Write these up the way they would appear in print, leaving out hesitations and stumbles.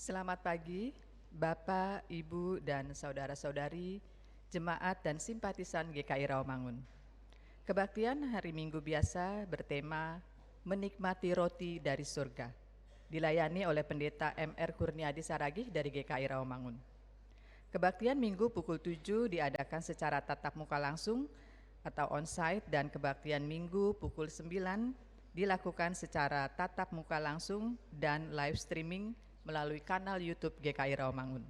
Selamat pagi, Bapak, Ibu, dan saudara-saudari, jemaat dan simpatisan GKI Rawamangun. Kebaktian hari Minggu biasa bertema Menikmati Roti dari Surga, dilayani oleh Pendeta MR Kurniadi Saragih dari GKI Rawamangun. Kebaktian Minggu pukul 7 diadakan secara tatap muka langsung atau on-site, dan kebaktian Minggu pukul 9 dilakukan secara tatap muka langsung dan live streaming melalui kanal YouTube GKI Rawamangun.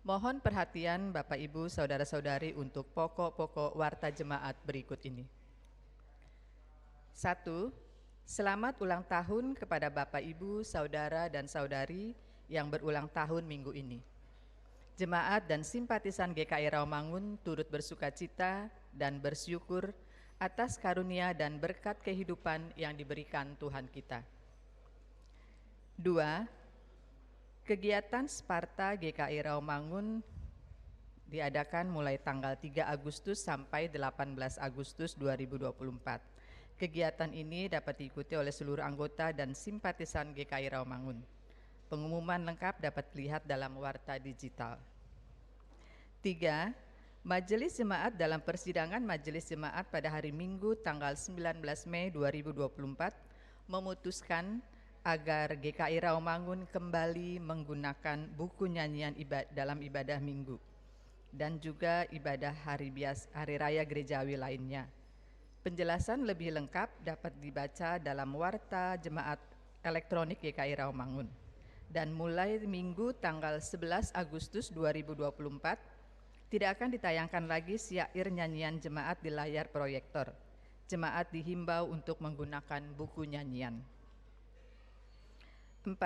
Mohon perhatian Bapak Ibu saudara-saudari untuk pokok-pokok warta jemaat berikut ini. 1. Selamat ulang tahun kepada Bapak Ibu, saudara dan saudari yang berulang tahun minggu ini. Jemaat dan simpatisan GKI Rawamangun turut bersuka cita dan bersyukur atas karunia dan berkat kehidupan yang diberikan Tuhan kita. 2. Kegiatan Sparta GKI Rawamangun diadakan mulai tanggal 3 Agustus sampai 18 Agustus 2024. Kegiatan ini dapat diikuti oleh seluruh anggota dan simpatisan GKI Rawamangun. Pengumuman lengkap dapat dilihat dalam warta digital. 3. Majelis Jemaat dalam persidangan Majelis Jemaat pada hari Minggu tanggal 19 Mei 2024 memutuskan agar GKI Rawamangun kembali menggunakan buku nyanyian dalam ibadah Minggu dan juga ibadah hari raya gerejawi lainnya. Penjelasan lebih lengkap dapat dibaca dalam warta jemaat elektronik GKI Rawamangun. Dan mulai Minggu tanggal 11 Agustus 2024 tidak akan ditayangkan lagi syair nyanyian jemaat di layar proyektor. Jemaat dihimbau untuk menggunakan buku nyanyian. 4.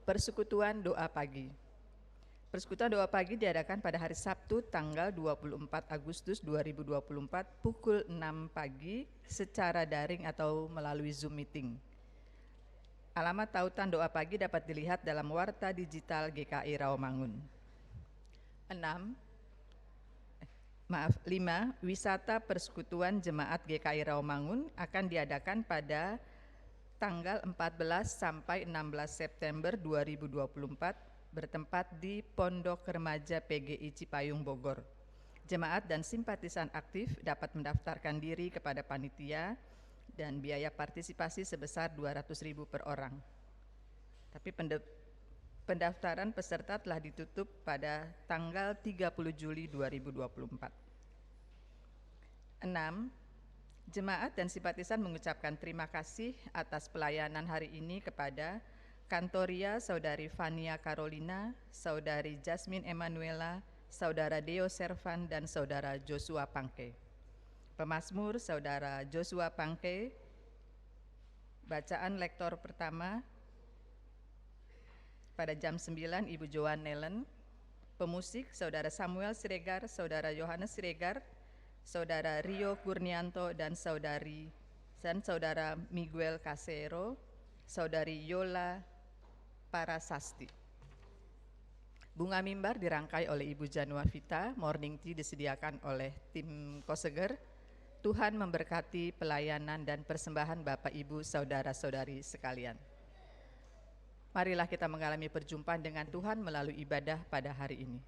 Persekutuan doa pagi. Persekutuan doa pagi diadakan pada hari Sabtu tanggal 24 Agustus 2024 pukul 6 pagi secara daring atau melalui Zoom meeting. Alamat tautan doa pagi dapat dilihat dalam warta digital GKI Rawamangun. 5. Wisata Persekutuan Jemaat GKI Rawamangun akan diadakan pada tanggal 14 sampai 16 September 2024 bertempat di Pondok Remaja PGI Cipayung Bogor. Jemaat dan simpatisan aktif dapat mendaftarkan diri kepada panitia dan biaya partisipasi sebesar 200.000 per orang. Tapi pendaftaran peserta telah ditutup pada tanggal 30 Juli 2024. 6. Jemaat dan simpatisan mengucapkan terima kasih atas pelayanan hari ini kepada Kantoria Saudari Fania Carolina, Saudari Jasmine Emanuela, Saudara Deo Servan, dan Saudara Joshua Pangke. Pemazmur Saudara Joshua Pangke. Bacaan lektor pertama pada jam 9 Ibu Joan Nelen. Pemusik Saudara Samuel Siregar, Saudara Yohanes Siregar, Saudara Rio Kurnianto, dan Saudara Miguel Casero, Saudari Yola Parasasti. Bunga mimbar dirangkai oleh Ibu Janua Vita, morning tea disediakan oleh tim Koseger. Tuhan memberkati pelayanan dan persembahan Bapak Ibu saudara-saudari sekalian. Marilah kita mengalami perjumpaan dengan Tuhan melalui ibadah pada hari ini.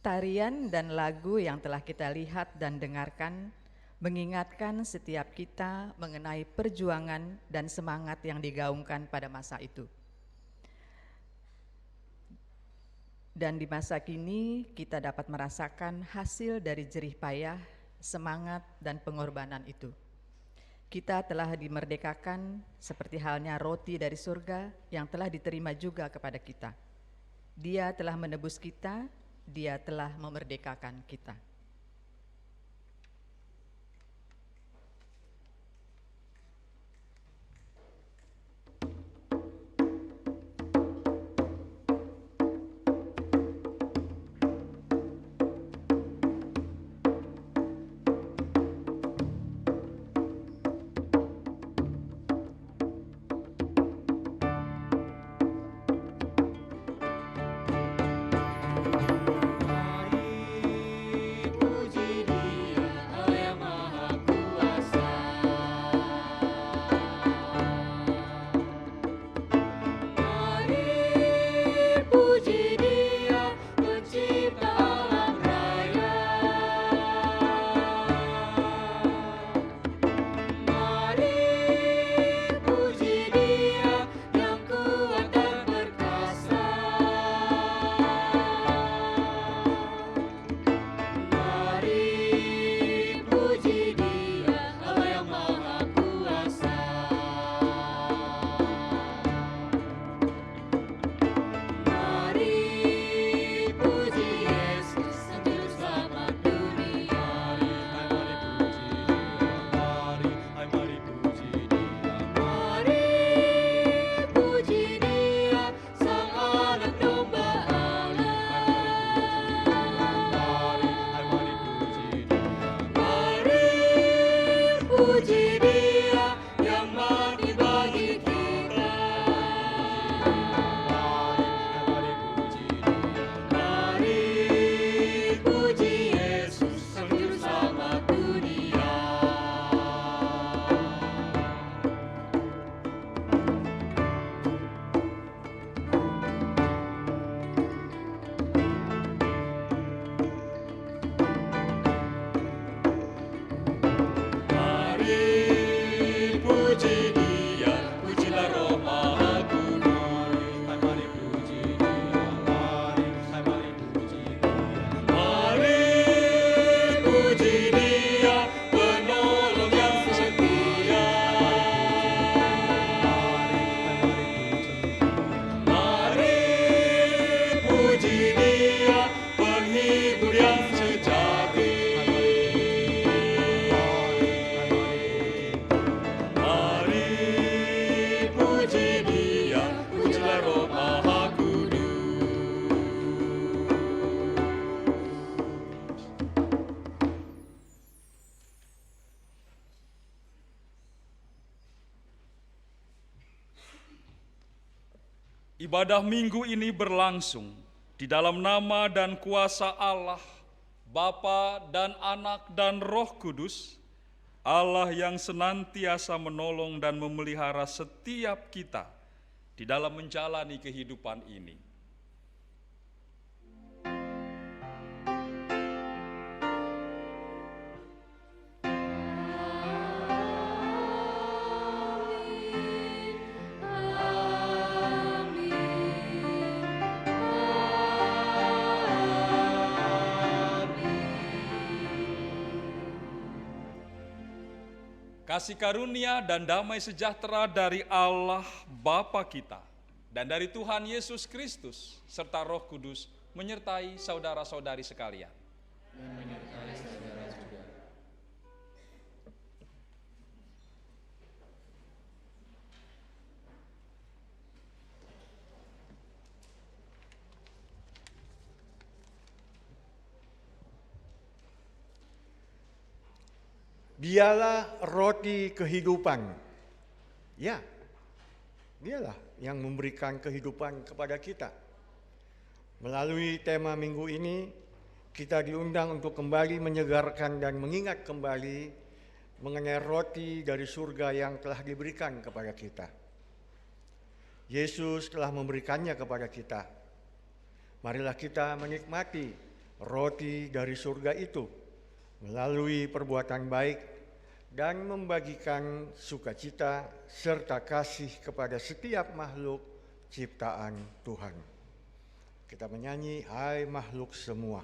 Tarian dan lagu yang telah kita lihat dan dengarkan mengingatkan setiap kita mengenai perjuangan dan semangat yang digaungkan pada masa itu. Dan di masa kini kita dapat merasakan hasil dari jerih payah, semangat, dan pengorbanan itu. Kita telah dimerdekakan seperti halnya roti dari surga yang telah diterima juga kepada kita. Dia telah menebus kita, Dia telah memerdekakan kita. Ibadah minggu ini berlangsung di dalam nama dan kuasa Allah, Bapa dan Anak dan Roh Kudus, Allah yang senantiasa menolong dan memelihara setiap kita di dalam menjalani kehidupan ini. Kasih karunia dan damai sejahtera dari Allah Bapa kita dan dari Tuhan Yesus Kristus serta Roh Kudus menyertai saudara-saudari sekalian. Dan menyertai saudara juga. Dialah roti kehidupan. Ya, dialah yang memberikan kehidupan kepada kita. Melalui tema minggu ini, kita diundang untuk kembali menyegarkan dan mengingat kembali mengenai roti dari surga yang telah diberikan kepada kita. Yesus telah memberikannya kepada kita. Marilah kita menikmati roti dari surga itu melalui perbuatan baik dan membagikan sukacita serta kasih kepada setiap makhluk ciptaan Tuhan. Kita menyanyi, hai makhluk semua.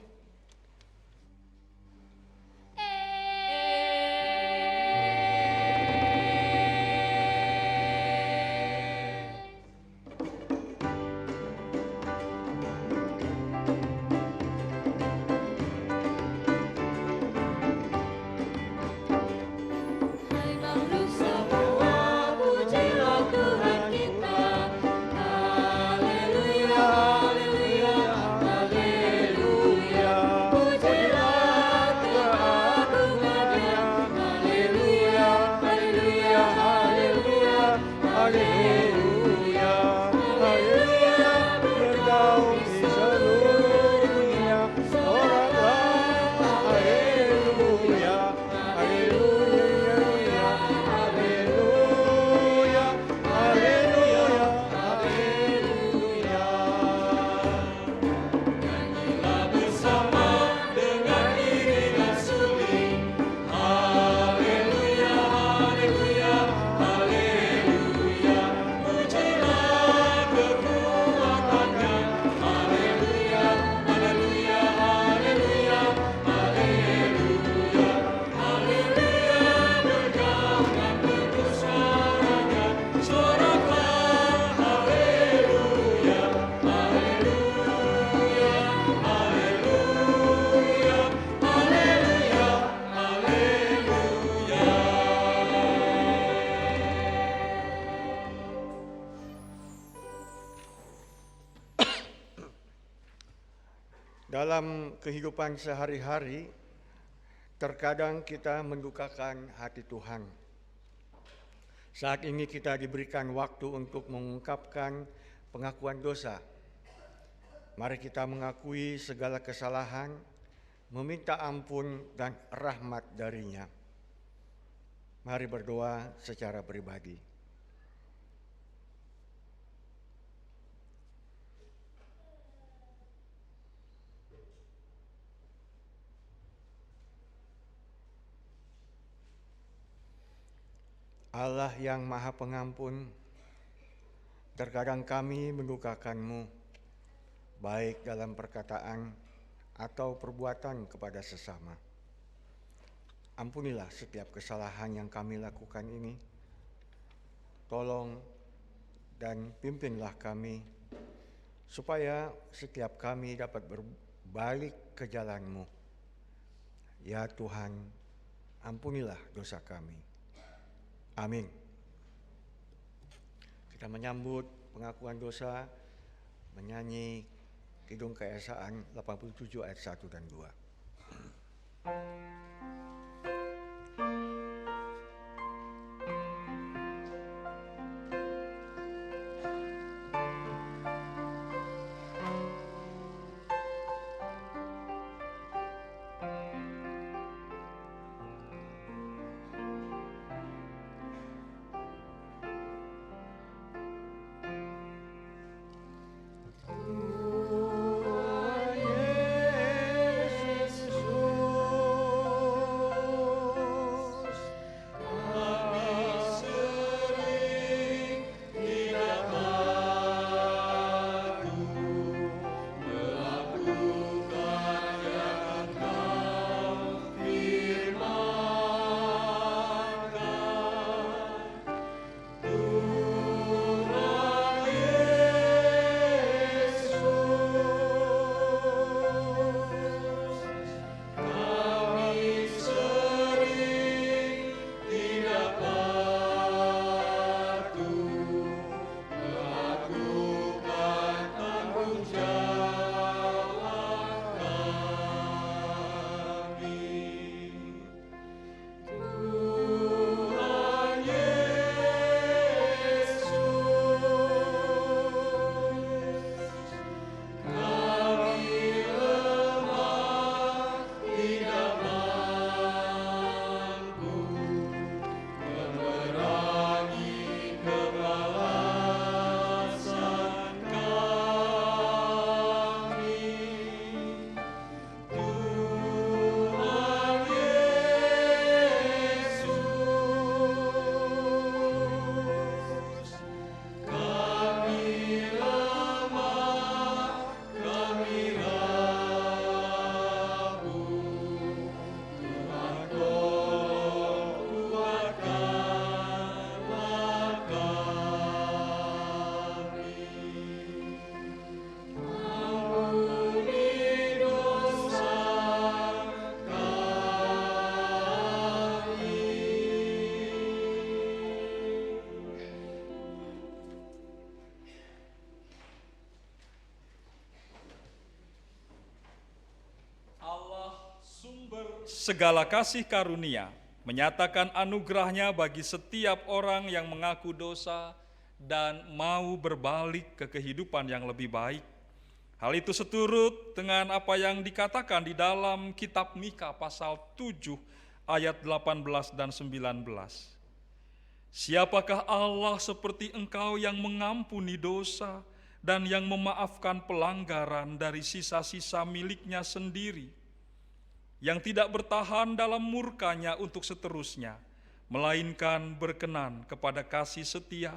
Dalam kehidupan sehari-hari, terkadang kita mendukakan hati Tuhan. Saat ini kita diberikan waktu untuk mengungkapkan pengakuan dosa. Mari kita mengakui segala kesalahan, meminta ampun dan rahmat darinya. Mari berdoa secara pribadi. Allah yang Maha Pengampun, terkadang kami mendukakan-Mu, baik dalam perkataan atau perbuatan kepada sesama. Ampunilah setiap kesalahan yang kami lakukan ini. Tolong dan pimpinlah kami, supaya setiap kami dapat berbalik ke jalan-Mu. Ya Tuhan, ampunilah dosa kami. Amin. Kita menyambut pengakuan dosa, menyanyi Kidung Keesaan 87 ayat 1 dan 2. segala kasih karunia, menyatakan anugerahnya bagi setiap orang yang mengaku dosa dan mau berbalik ke kehidupan yang lebih baik. Hal itu seturut dengan apa yang dikatakan di dalam kitab Mika pasal 7 ayat 18 dan 19. Siapakah Allah seperti Engkau yang mengampuni dosa dan yang memaafkan pelanggaran dari sisa-sisa miliknya sendiri, yang tidak bertahan dalam murkanya untuk seterusnya, melainkan berkenan kepada kasih setia.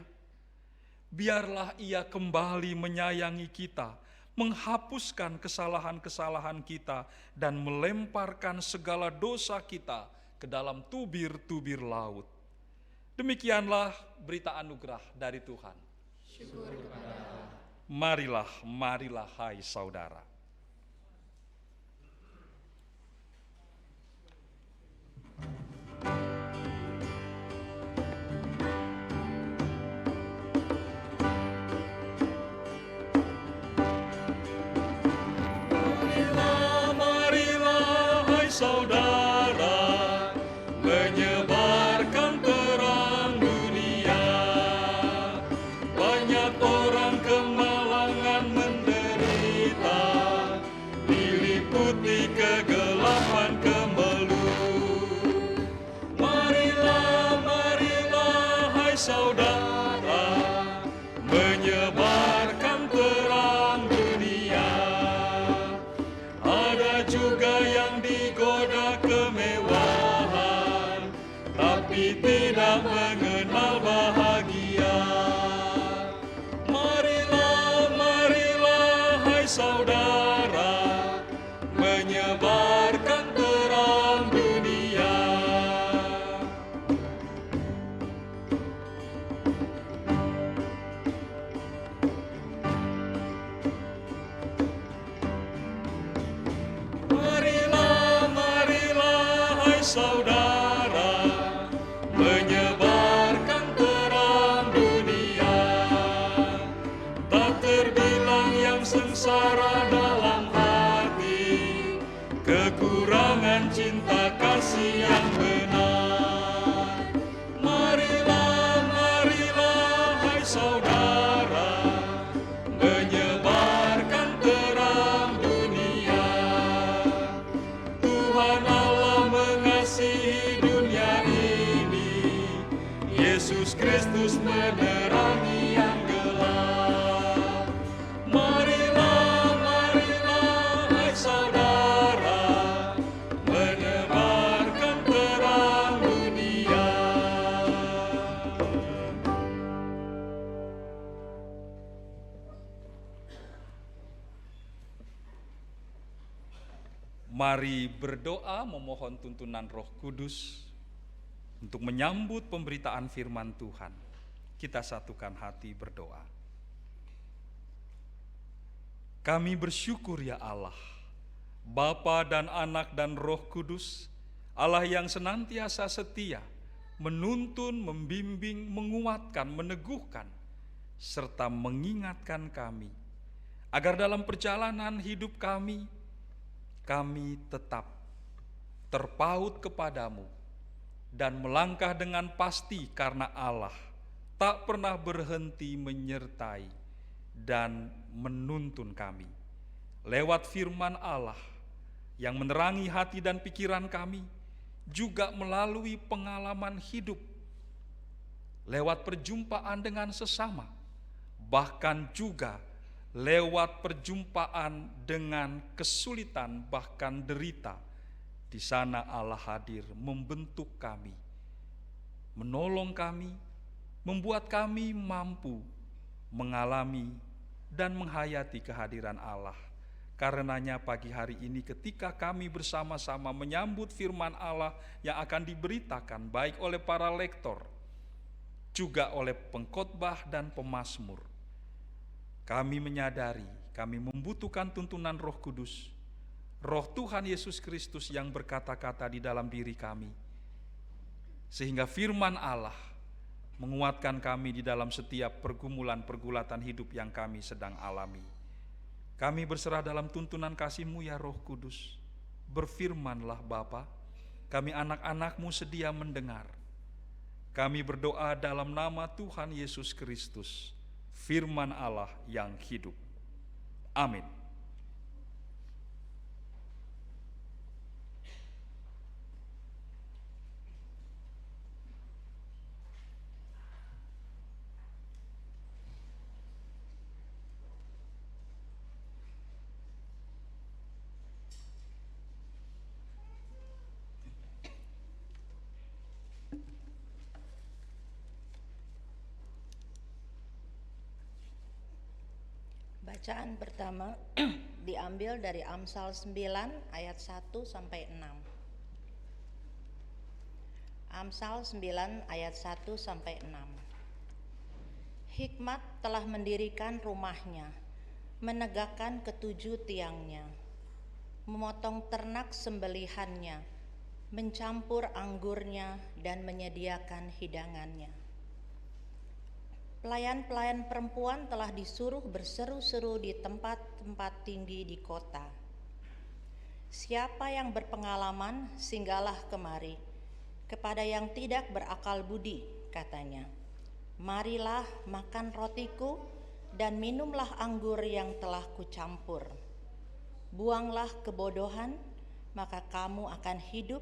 Biarlah Ia kembali menyayangi kita, menghapuskan kesalahan-kesalahan kita, dan melemparkan segala dosa kita ke dalam tubir-tubir laut. Demikianlah berita anugerah dari Tuhan. Syukur kepada Allah. Marilah, marilah hai saudara. Saudara, menyebarkan terang dunia. Banyak orang kemalangan menderita, diliputi kegelapan kemelut. Marilah, marilah, hai saudara, menyebarkan terang dunia. Ada juga yang digoda kemewahan, tapi tidak mengenal bahagia. Marilah, marilah, hai saudara, menyebarkan terang dunia. Marilah, marilah, hai saudara, menyebarkan terang dunia. Tak terbilang yang sengsara dalam hati, kekurangan cinta kasih yang benar. Marilah, marilah, hai saudara, menyebarkan terang dunia. Tuhan Allah mengasihi dunia ini, Yesus Kristus menerangi yang gelap. Marilah, marilah, hai saudara, menyebarkan terang dunia. Mari berdoa memohon tuntunan Roh Kudus untuk menyambut pemberitaan firman Tuhan. Kita satukan hati berdoa. Kami bersyukur ya Allah, Bapa dan Anak dan Roh Kudus, Allah yang senantiasa setia, menuntun, membimbing, menguatkan, meneguhkan, serta mengingatkan kami, agar dalam perjalanan hidup kami tetap terpaut kepadamu dan melangkah dengan pasti karena Allah tak pernah berhenti menyertai dan menuntun kami. Lewat firman Allah yang menerangi hati dan pikiran kami, juga melalui pengalaman hidup, lewat perjumpaan dengan sesama, bahkan juga lewat perjumpaan dengan kesulitan bahkan derita. Di sana Allah hadir membentuk kami, menolong kami, membuat kami mampu mengalami dan menghayati kehadiran Allah. Karenanya pagi hari ini ketika kami bersama-sama menyambut firman Allah yang akan diberitakan baik oleh para lektor, juga oleh pengkhotbah dan pemazmur, kami menyadari kami membutuhkan tuntunan Roh Kudus, Roh Tuhan Yesus Kristus yang berkata-kata di dalam diri kami, sehingga firman Allah menguatkan kami di dalam setiap pergulatan hidup yang kami sedang alami. Kami berserah dalam tuntunan kasih-Mu ya Roh Kudus. Berfirmanlah Bapa, kami anak-anak-Mu sedia mendengar. Kami berdoa dalam nama Tuhan Yesus Kristus, firman Allah yang hidup. Amin. Bacaan pertama diambil dari Amsal 9 ayat 1 sampai 6. Amsal 9 ayat 1 sampai 6. Hikmat telah mendirikan rumahnya, menegakkan ketujuh tiangnya, memotong ternak sembelihannya, mencampur anggurnya dan menyediakan hidangannya. Pelayan-pelayan perempuan telah disuruh berseru-seru di tempat-tempat tinggi di kota. Siapa yang berpengalaman, singgahlah kemari. Kepada yang tidak berakal budi, katanya, marilah makan rotiku dan minumlah anggur yang telah kucampur. Buanglah kebodohan, maka kamu akan hidup,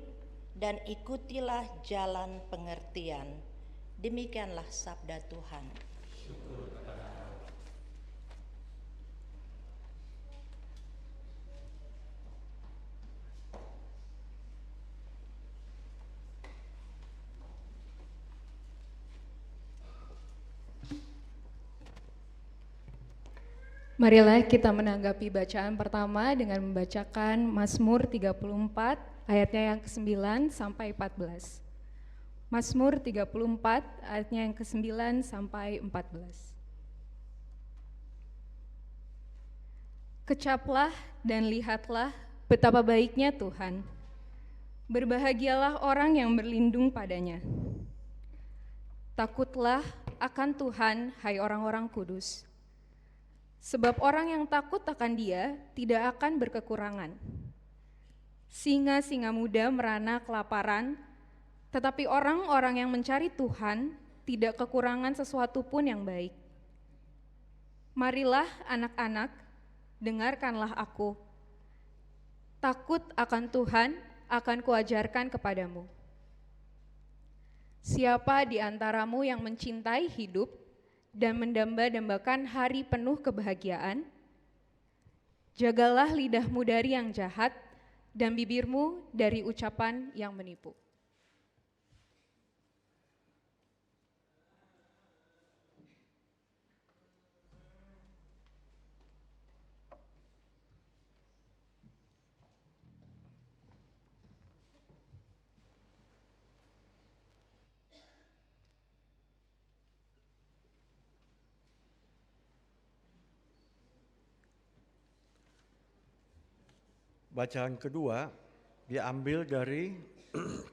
dan ikutilah jalan pengertian. Demikianlah sabda Tuhan. Marilah kita menanggapi bacaan pertama dengan membacakan Mazmur 34 ayatnya yang ke-9 sampai 14. Mazmur 34 ayatnya yang ke-9 sampai 14. Kecaplah dan lihatlah betapa baiknya Tuhan. Berbahagialah orang yang berlindung padanya. Takutlah akan Tuhan, hai orang-orang kudus. Sebab orang yang takut akan Dia tidak akan berkekurangan. Singa-singa muda merana kelaparan, tetapi orang-orang yang mencari Tuhan tidak kekurangan sesuatu pun yang baik. Marilah anak-anak, dengarkanlah aku. Takut akan Tuhan akan kuajarkan kepadamu. Siapa di antaramu yang mencintai hidup dan mendamba-dambakan hari penuh kebahagiaan? Jagalah lidahmu dari yang jahat dan bibirmu dari ucapan yang menipu. Bacaan kedua diambil dari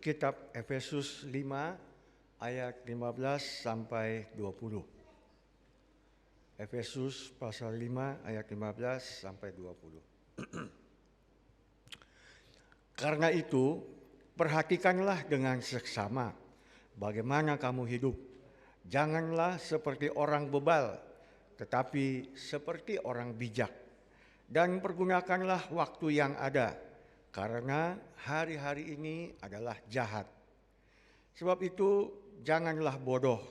kitab Efesus 5 ayat 15 sampai 20. Efesus pasal 5 ayat 15 sampai 20. Karena itu, perhatikanlah dengan seksama bagaimana kamu hidup. Janganlah seperti orang bebal, tetapi seperti orang bijak. Dan pergunakanlah waktu yang ada, karena hari-hari ini adalah jahat. Sebab itu janganlah bodoh,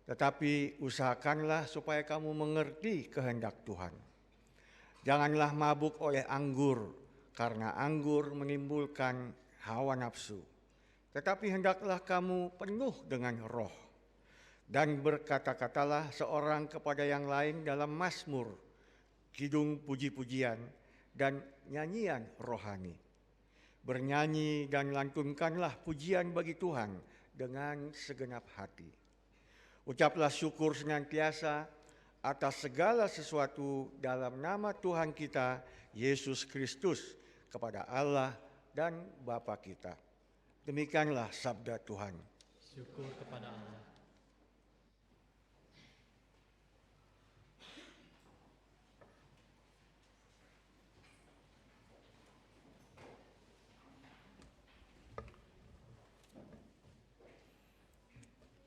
tetapi usahakanlah supaya kamu mengerti kehendak Tuhan. Janganlah mabuk oleh anggur, karena anggur menimbulkan hawa nafsu. Tetapi hendaklah kamu penuh dengan roh. Dan berkata-katalah seorang kepada yang lain dalam mazmur, kidung puji-pujian, dan nyanyian rohani. Bernyanyi dan lantunkanlah pujian bagi Tuhan dengan segenap hati. Ucaplah syukur senantiasa atas segala sesuatu dalam nama Tuhan kita, Yesus Kristus, kepada Allah dan Bapa kita. Demikianlah sabda Tuhan. Syukur kepada Allah.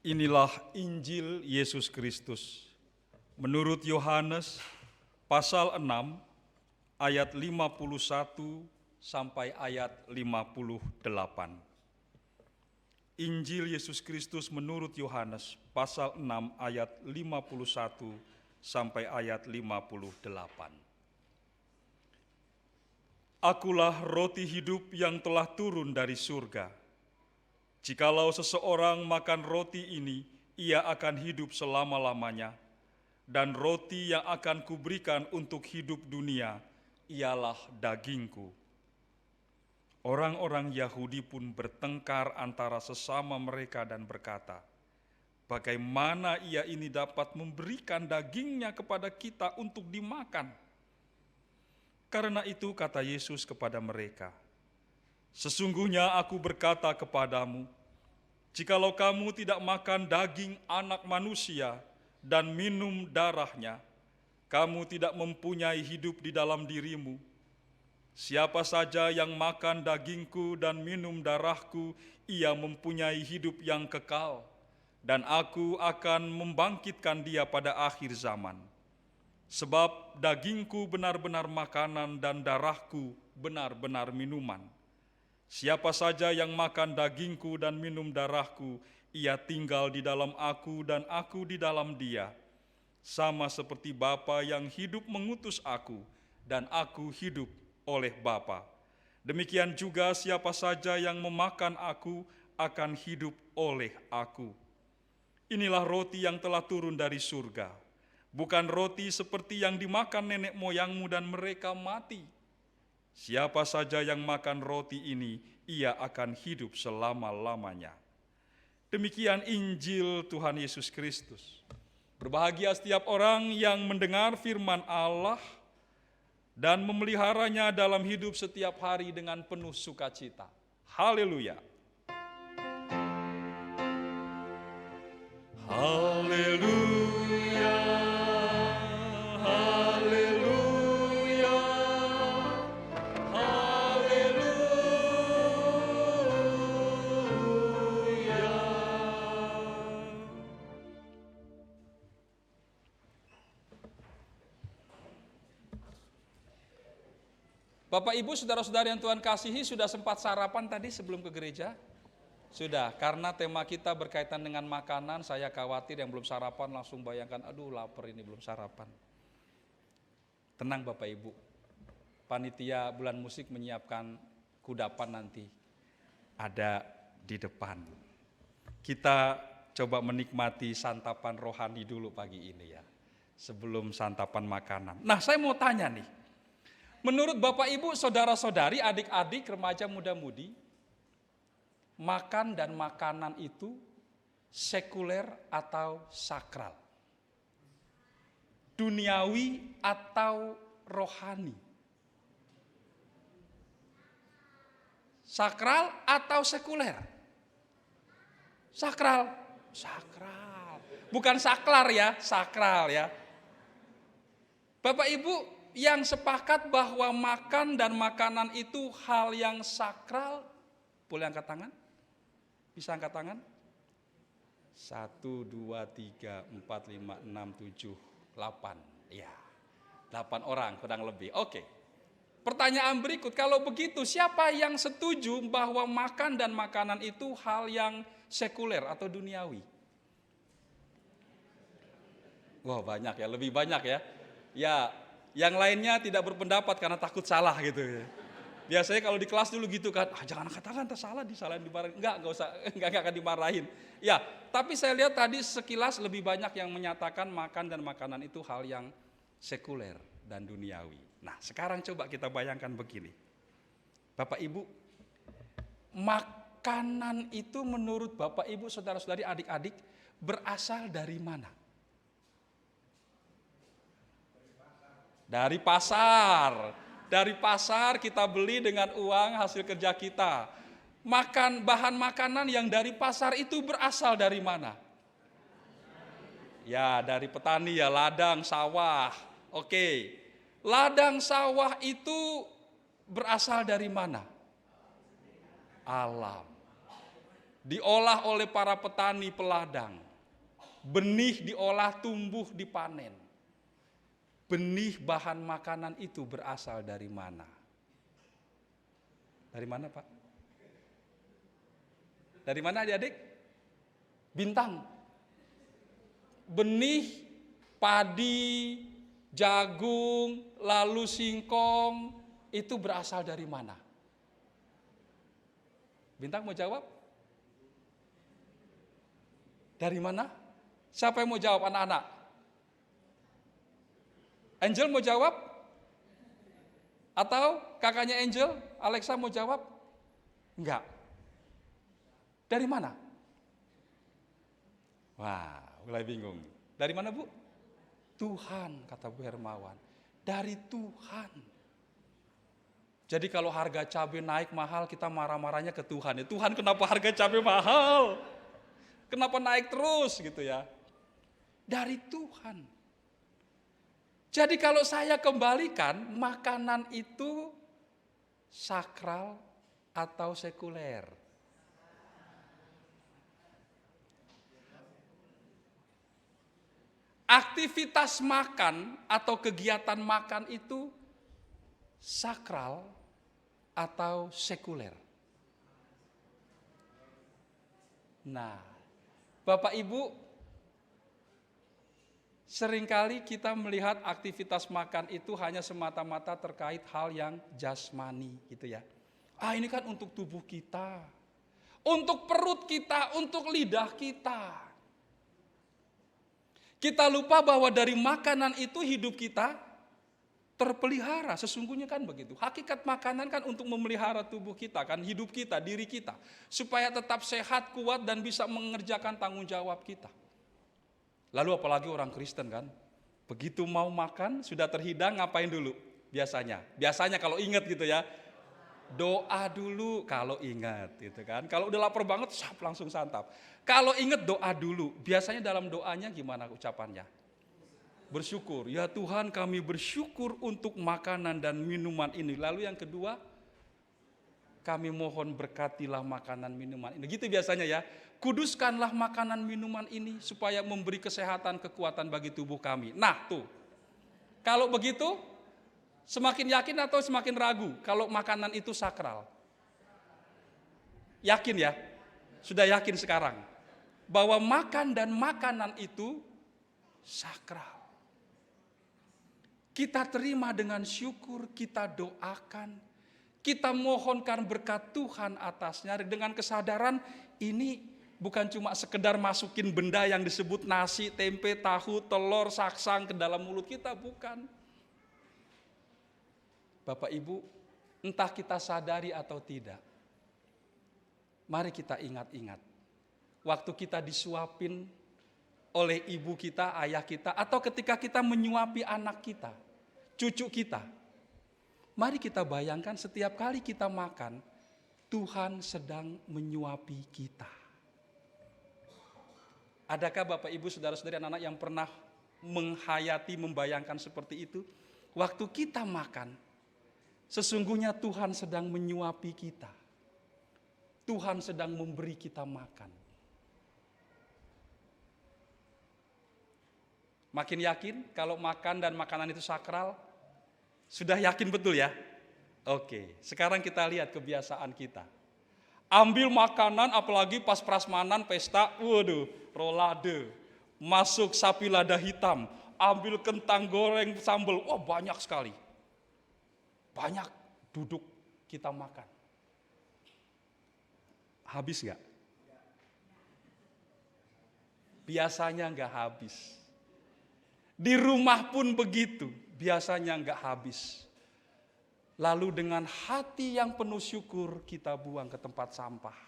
Inilah Injil Yesus Kristus menurut Yohanes pasal 6 ayat 51 sampai ayat 58. Injil Yesus Kristus menurut Yohanes pasal 6 ayat 51 sampai ayat 58. Akulah roti hidup yang telah turun dari surga. Jikalau seseorang makan roti ini, ia akan hidup selama-lamanya. Dan roti yang akan kuberikan untuk hidup dunia, ialah dagingku. Orang-orang Yahudi pun bertengkar antara sesama mereka dan berkata, bagaimana ia ini dapat memberikan dagingnya kepada kita untuk dimakan? Karena itu kata Yesus kepada mereka, sesungguhnya aku berkata kepadamu, jikalau kamu tidak makan daging Anak Manusia dan minum darahnya, kamu tidak mempunyai hidup di dalam dirimu. Siapa saja yang makan dagingku dan minum darahku, ia mempunyai hidup yang kekal, dan aku akan membangkitkan dia pada akhir zaman. Sebab dagingku benar-benar makanan dan darahku benar-benar minuman. Siapa saja yang makan dagingku dan minum darahku, ia tinggal di dalam aku dan aku di dalam dia. Sama seperti Bapa yang hidup mengutus aku dan aku hidup oleh Bapa. Demikian juga siapa saja yang memakan aku akan hidup oleh aku. Inilah roti yang telah turun dari surga. Bukan roti seperti yang dimakan nenek moyangmu dan mereka mati. Siapa saja yang makan roti ini, ia akan hidup selama-lamanya. Demikian Injil Tuhan Yesus Kristus. Berbahagia setiap orang yang mendengar firman Allah dan memeliharanya dalam hidup setiap hari dengan penuh sukacita. Haleluya. Haleluya. Haleluya. Haleluya. Bapak Ibu, saudara-saudari yang Tuhan kasihi, sudah sempat sarapan tadi sebelum ke gereja? Sudah, karena tema kita berkaitan dengan makanan, saya khawatir yang belum sarapan langsung bayangkan, aduh lapar ini belum sarapan. Tenang Bapak Ibu, panitia bulan musik menyiapkan kudapan nanti, ada di depan. Kita coba menikmati santapan rohani dulu pagi ini ya, sebelum santapan makanan. Nah saya mau tanya nih, menurut Bapak Ibu, saudara-saudari, adik-adik, remaja, muda-mudi, makan dan makanan itu sekuler atau sakral? Duniawi atau rohani? Sakral atau sekuler? Sakral. Sakral. Bukan saklar ya, sakral ya. Bapak Ibu yang sepakat bahwa makan dan makanan itu hal yang sakral, boleh angkat tangan? Bisa angkat tangan? 1, 2, 3, 4, 5, 6, 7, 8. Ya, 8 orang kurang lebih. Oke. Pertanyaan berikut, kalau begitu siapa yang setuju bahwa makan dan makanan itu hal yang sekuler atau duniawi? Wah banyak ya, lebih banyak ya. Ya, yang lainnya tidak berpendapat karena takut salah gitu ya. Biasanya kalau di kelas dulu gitu kan, jangan angkat tangan, salah disalahin, dimarahin. Enggak usah, enggak akan dimarahin. Ya, tapi saya lihat tadi sekilas lebih banyak yang menyatakan makan dan makanan itu hal yang sekuler dan duniawi. Nah, sekarang coba kita bayangkan begini. Bapak Ibu, makanan itu menurut Bapak Ibu, saudara-saudari, adik-adik berasal dari mana? Dari pasar. Dari pasar kita beli dengan uang hasil kerja kita. Bahan makanan yang dari pasar itu berasal dari mana? Ya, dari petani ya, ladang, sawah. Oke. Ladang sawah itu berasal dari mana? Alam. diolah oleh para petani peladang. Benih diolah, tumbuh, dipanen. Benih bahan makanan itu berasal dari mana? Dari mana, Pak? Dari mana, adik-adik? Bintang. Benih padi, jagung, lalu singkong, itu berasal dari mana? Bintang mau jawab? Dari mana? Siapa yang mau jawab, anak-anak? Angel mau jawab? Atau kakaknya Angel, Alexa mau jawab? Enggak. Dari mana? Wah, mulai bingung. Dari mana, Bu? Tuhan, kata Bu Hermawan. Dari Tuhan. Jadi kalau harga cabai naik mahal, kita marah-marahnya ke Tuhan. Ya, Tuhan, kenapa harga cabai mahal? Kenapa naik terus gitu ya? Dari Tuhan. Jadi kalau saya kembalikan, makanan itu sakral atau sekuler? Aktivitas makan atau kegiatan makan itu sakral atau sekuler? Nah, Bapak Ibu, seringkali kita melihat aktivitas makan itu hanya semata-mata terkait hal yang jasmani gitu ya. Ini kan untuk tubuh kita, untuk perut kita, untuk lidah kita. Kita lupa bahwa dari makanan itu hidup kita terpelihara, sesungguhnya kan begitu. Hakikat makanan kan untuk memelihara tubuh kita, kan hidup kita, diri kita, supaya tetap sehat, kuat, dan bisa mengerjakan tanggung jawab kita. Lalu apalagi orang Kristen kan, begitu mau makan, sudah terhidang, ngapain dulu? Biasanya kalau ingat gitu ya, doa dulu kalau ingat gitu kan. Kalau udah lapar banget, langsung santap. Kalau ingat doa dulu, biasanya dalam doanya gimana ucapannya? Bersyukur, ya Tuhan kami bersyukur untuk makanan dan minuman ini. Lalu yang kedua, kami mohon berkatilah makanan minuman ini. Gitu biasanya ya, kuduskanlah makanan minuman ini supaya memberi kesehatan, kekuatan bagi tubuh kami. Nah tuh, kalau begitu semakin yakin atau semakin ragu kalau makanan itu sakral? Yakin ya? Sudah yakin sekarang bahwa makan dan makanan itu sakral. Kita terima dengan syukur, kita doakan, kita mohonkan berkat Tuhan atasnya dengan kesadaran ini bukan cuma sekedar masukin benda yang disebut nasi, tempe, tahu, telur, saksang ke dalam mulut kita, bukan. Bapak Ibu, entah kita sadari atau tidak, mari kita ingat-ingat. Waktu kita disuapin oleh ibu kita, ayah kita, atau ketika kita menyuapi anak kita, cucu kita. Mari kita bayangkan setiap kali kita makan, Tuhan sedang menyuapi kita. Adakah Bapak Ibu, saudara-saudari, anak-anak yang pernah menghayati, membayangkan seperti itu? Waktu kita makan, sesungguhnya Tuhan sedang menyuapi kita. Tuhan sedang memberi kita makan. Makin yakin kalau makan dan makanan itu sakral? Sudah yakin betul ya? Oke, sekarang kita lihat kebiasaan kita. Ambil makanan apalagi pas prasmanan, pesta, waduh, rolade. Masuk sapi lada hitam, ambil kentang goreng sambal, banyak sekali. Banyak duduk kita makan. Habis gak? Biasanya gak habis. Di rumah pun begitu, biasanya gak habis. Lalu dengan hati yang penuh syukur kita buang ke tempat sampah.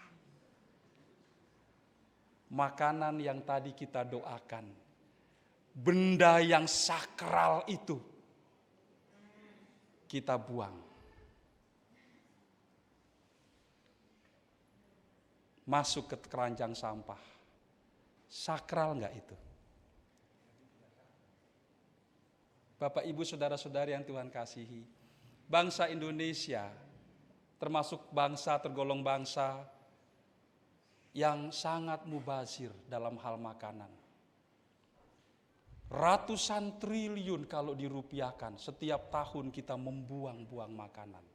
Makanan yang tadi kita doakan, benda yang sakral itu, kita buang. Masuk ke keranjang sampah. Sakral enggak itu? Bapak, Ibu, saudara-saudari yang Tuhan kasihi, bangsa Indonesia termasuk bangsa tergolong bangsa yang sangat mubazir dalam hal makanan. Ratusan triliun kalau dirupiahkan, setiap tahun kita membuang-buang makanan.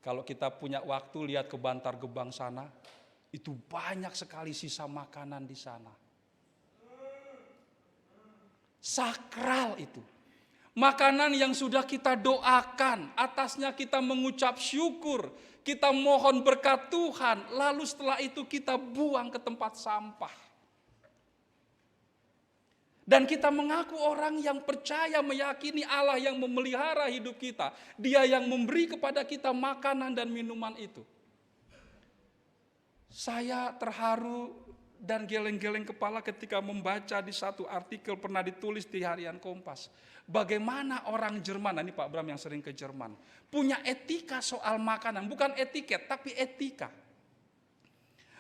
Kalau kita punya waktu lihat ke Bantar Gebang sana, itu banyak sekali sisa makanan di sana. Sakral itu. Makanan yang sudah kita doakan, atasnya kita mengucap syukur, kita mohon berkat Tuhan, lalu setelah itu kita buang ke tempat sampah. Dan kita mengaku orang yang percaya, meyakini Allah yang memelihara hidup kita. Dia yang memberi kepada kita makanan dan minuman itu. Saya terharu dan geleng-geleng kepala ketika membaca di satu artikel pernah ditulis di Harian Kompas. Bagaimana orang Jerman, ini Pak Bram yang sering ke Jerman, punya etika soal makanan. Bukan etiket, tapi etika.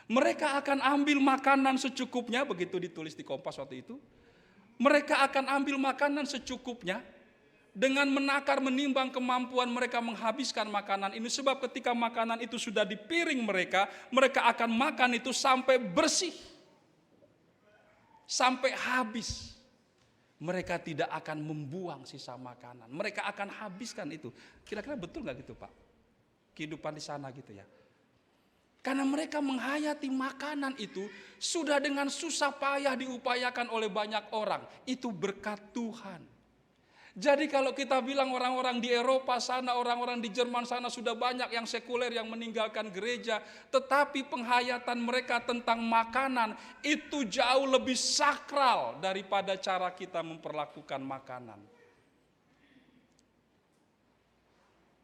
Mereka akan ambil makanan secukupnya, begitu ditulis di Kompas waktu itu. Mereka akan ambil makanan secukupnya dengan menakar menimbang kemampuan mereka menghabiskan makanan ini. Sebab ketika makanan itu sudah di piring mereka, mereka akan makan itu sampai bersih. Sampai habis. Mereka tidak akan membuang sisa makanan. Mereka akan habiskan itu. Kira-kira betul gak gitu Pak? Kehidupan di sana gitu ya. Karena mereka menghayati makanan itu sudah dengan susah payah diupayakan oleh banyak orang. Itu berkat Tuhan. Jadi kalau kita bilang orang-orang di Eropa sana, orang-orang di Jerman sana sudah banyak yang sekuler yang meninggalkan gereja. Tetapi penghayatan mereka tentang makanan itu jauh lebih sakral daripada cara kita memperlakukan makanan.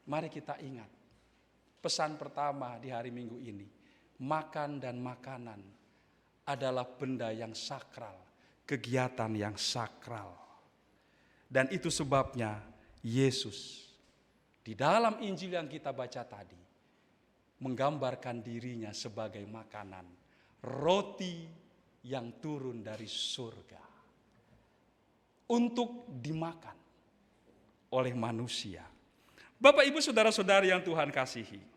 Mari kita ingat. Pesan pertama di hari Minggu ini, makan dan makanan adalah benda yang sakral, kegiatan yang sakral. Dan itu sebabnya Yesus di dalam Injil yang kita baca tadi menggambarkan dirinya sebagai makanan, roti yang turun dari surga untuk dimakan oleh manusia. Bapak, Ibu, saudara-saudari yang Tuhan kasihi.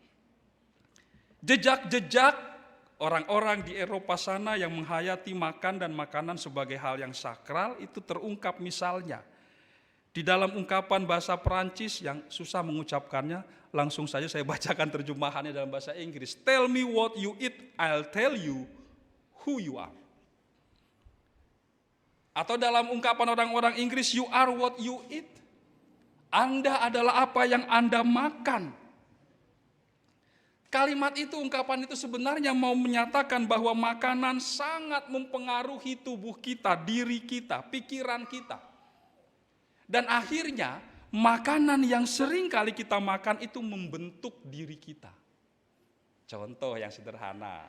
Jejak-jejak orang-orang di Eropa sana yang menghayati makan dan makanan sebagai hal yang sakral itu terungkap misalnya di dalam ungkapan bahasa Perancis yang susah mengucapkannya, langsung saja saya bacakan terjemahannya dalam bahasa Inggris. Tell me what you eat, I'll tell you who you are. Atau dalam ungkapan orang-orang Inggris, you are what you eat. Anda adalah apa yang Anda makan. Kalimat itu, ungkapan itu sebenarnya mau menyatakan bahwa makanan sangat mempengaruhi tubuh kita, diri kita, pikiran kita. Dan akhirnya makanan yang sering kali kita makan itu membentuk diri kita. Contoh yang sederhana,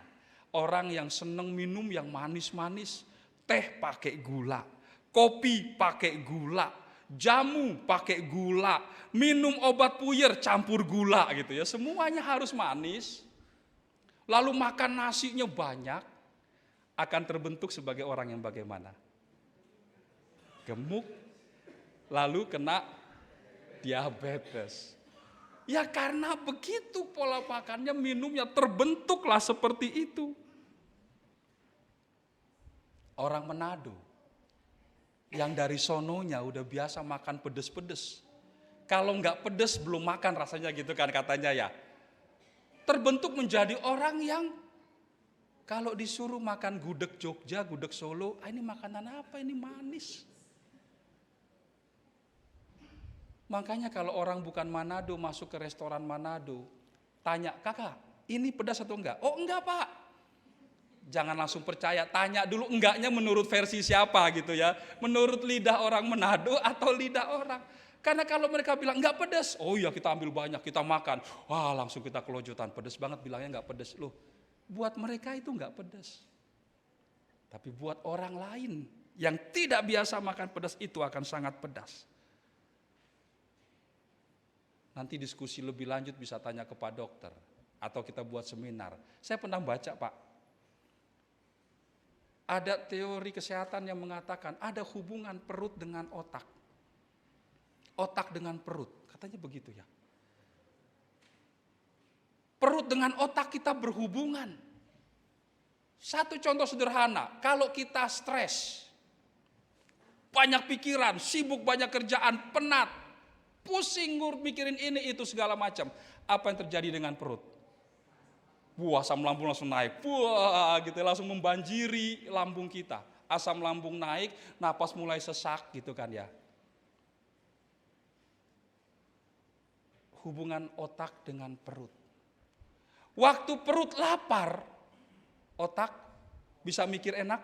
orang yang senang minum yang manis-manis, teh pakai gula, kopi pakai gula, jamu pakai gula, minum obat puyer campur gula gitu ya. Semuanya harus manis. Lalu makan nasinya banyak, akan terbentuk sebagai orang yang bagaimana? Gemuk, lalu kena diabetes. Ya karena begitu pola makannya, minumnya terbentuklah seperti itu. Orang Manado yang dari sononya udah biasa makan pedes-pedes. Kalau nggak pedes belum makan rasanya gitu kan katanya ya. Terbentuk menjadi orang yang kalau disuruh makan gudeg Jogja, gudeg Solo, ini makanan apa? Ini manis. Makanya kalau orang bukan Manado masuk ke restoran Manado, tanya, kakak ini pedas atau enggak? Oh enggak Pak. Jangan langsung percaya, tanya dulu enggaknya menurut versi siapa gitu ya. Menurut lidah orang Manado atau lidah orang. Karena kalau mereka bilang enggak pedas, oh iya kita ambil banyak, kita makan. Wah langsung kita kelojotan, pedas banget bilangnya enggak pedas. Loh, buat mereka itu enggak pedas. Tapi buat orang lain yang tidak biasa makan pedas itu akan sangat pedas. Nanti diskusi lebih lanjut bisa tanya ke Pak Dokter. Atau kita buat seminar. Saya pernah baca Pak. Ada teori kesehatan yang mengatakan ada hubungan perut dengan otak. Otak dengan perut. Katanya begitu ya. Perut perut dengan otak kita berhubungan. Satu contoh sederhana, kalau kita stres, banyak pikiran, sibuk banyak kerjaan, penat, pusing mikirin ini itu segala macam, apa yang terjadi dengan perut? Asam lambung langsung naik, gitu, langsung membanjiri lambung kita. Asam lambung naik, napas mulai sesak gitu kan ya. Hubungan otak dengan perut. Waktu perut lapar, otak bisa mikir enak.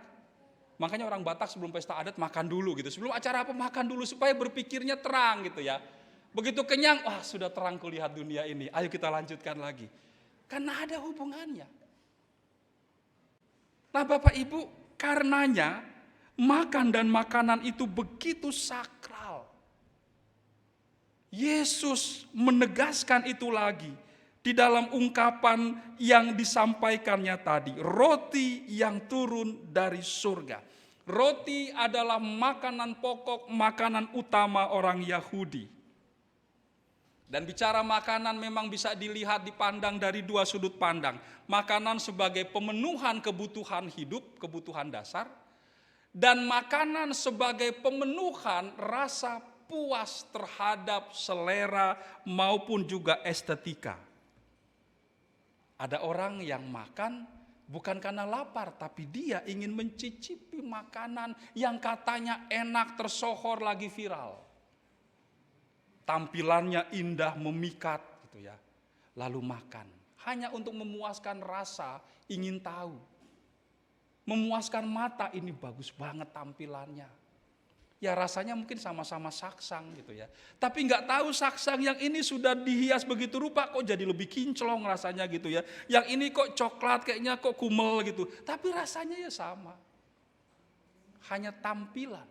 Makanya orang Batak sebelum pesta adat makan dulu gitu. Sebelum acara apa makan dulu supaya berpikirnya terang gitu ya. Begitu kenyang, sudah terang kulihat dunia ini. Ayo kita lanjutkan lagi. Karena ada hubungannya. Nah Bapak Ibu, karenanya makan dan makanan itu begitu sakral. Yesus menegaskan itu lagi di dalam ungkapan yang disampaikannya tadi. Roti yang turun dari surga. Roti adalah makanan pokok, makanan utama orang Yahudi. Dan bicara makanan memang bisa dilihat, dipandang dari dua sudut pandang. Makanan sebagai pemenuhan kebutuhan hidup, kebutuhan dasar. Dan makanan sebagai pemenuhan rasa puas terhadap selera maupun juga estetika. Ada orang yang makan bukan karena lapar, tapi dia ingin mencicipi makanan yang katanya enak, tersohor, lagi viral. Tampilannya indah, memikat gitu ya. Lalu makan hanya untuk memuaskan rasa ingin tahu. Memuaskan mata, ini bagus banget tampilannya. Ya rasanya mungkin sama-sama saksang gitu ya. Tapi nggak tahu saksang yang ini sudah dihias begitu rupa kok jadi lebih kinclong rasanya gitu ya. Yang ini kok coklat kayaknya kok kumel gitu. Tapi rasanya ya sama. Hanya tampilan.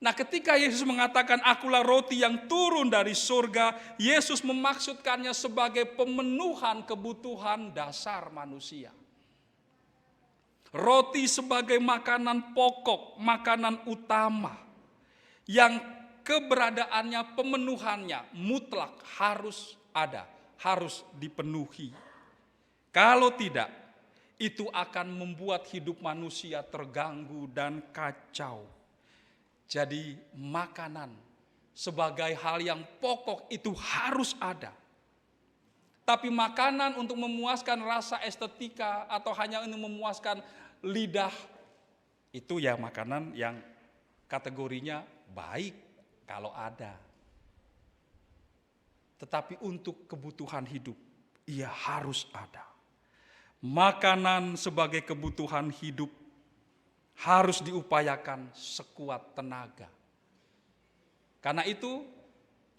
Nah ketika Yesus mengatakan akulah roti yang turun dari surga, Yesus memaksudkannya sebagai pemenuhan kebutuhan dasar manusia. Roti sebagai makanan pokok, makanan utama, yang keberadaannya, pemenuhannya mutlak harus ada, harus dipenuhi. Kalau tidak, itu akan membuat hidup manusia terganggu dan kacau. Jadi makanan sebagai hal yang pokok itu harus ada. Tapi makanan untuk memuaskan rasa estetika atau hanya untuk memuaskan lidah, itu ya makanan yang kategorinya baik kalau ada. Tetapi untuk kebutuhan hidup, ia harus ada. Makanan sebagai kebutuhan hidup harus diupayakan sekuat tenaga. Karena itu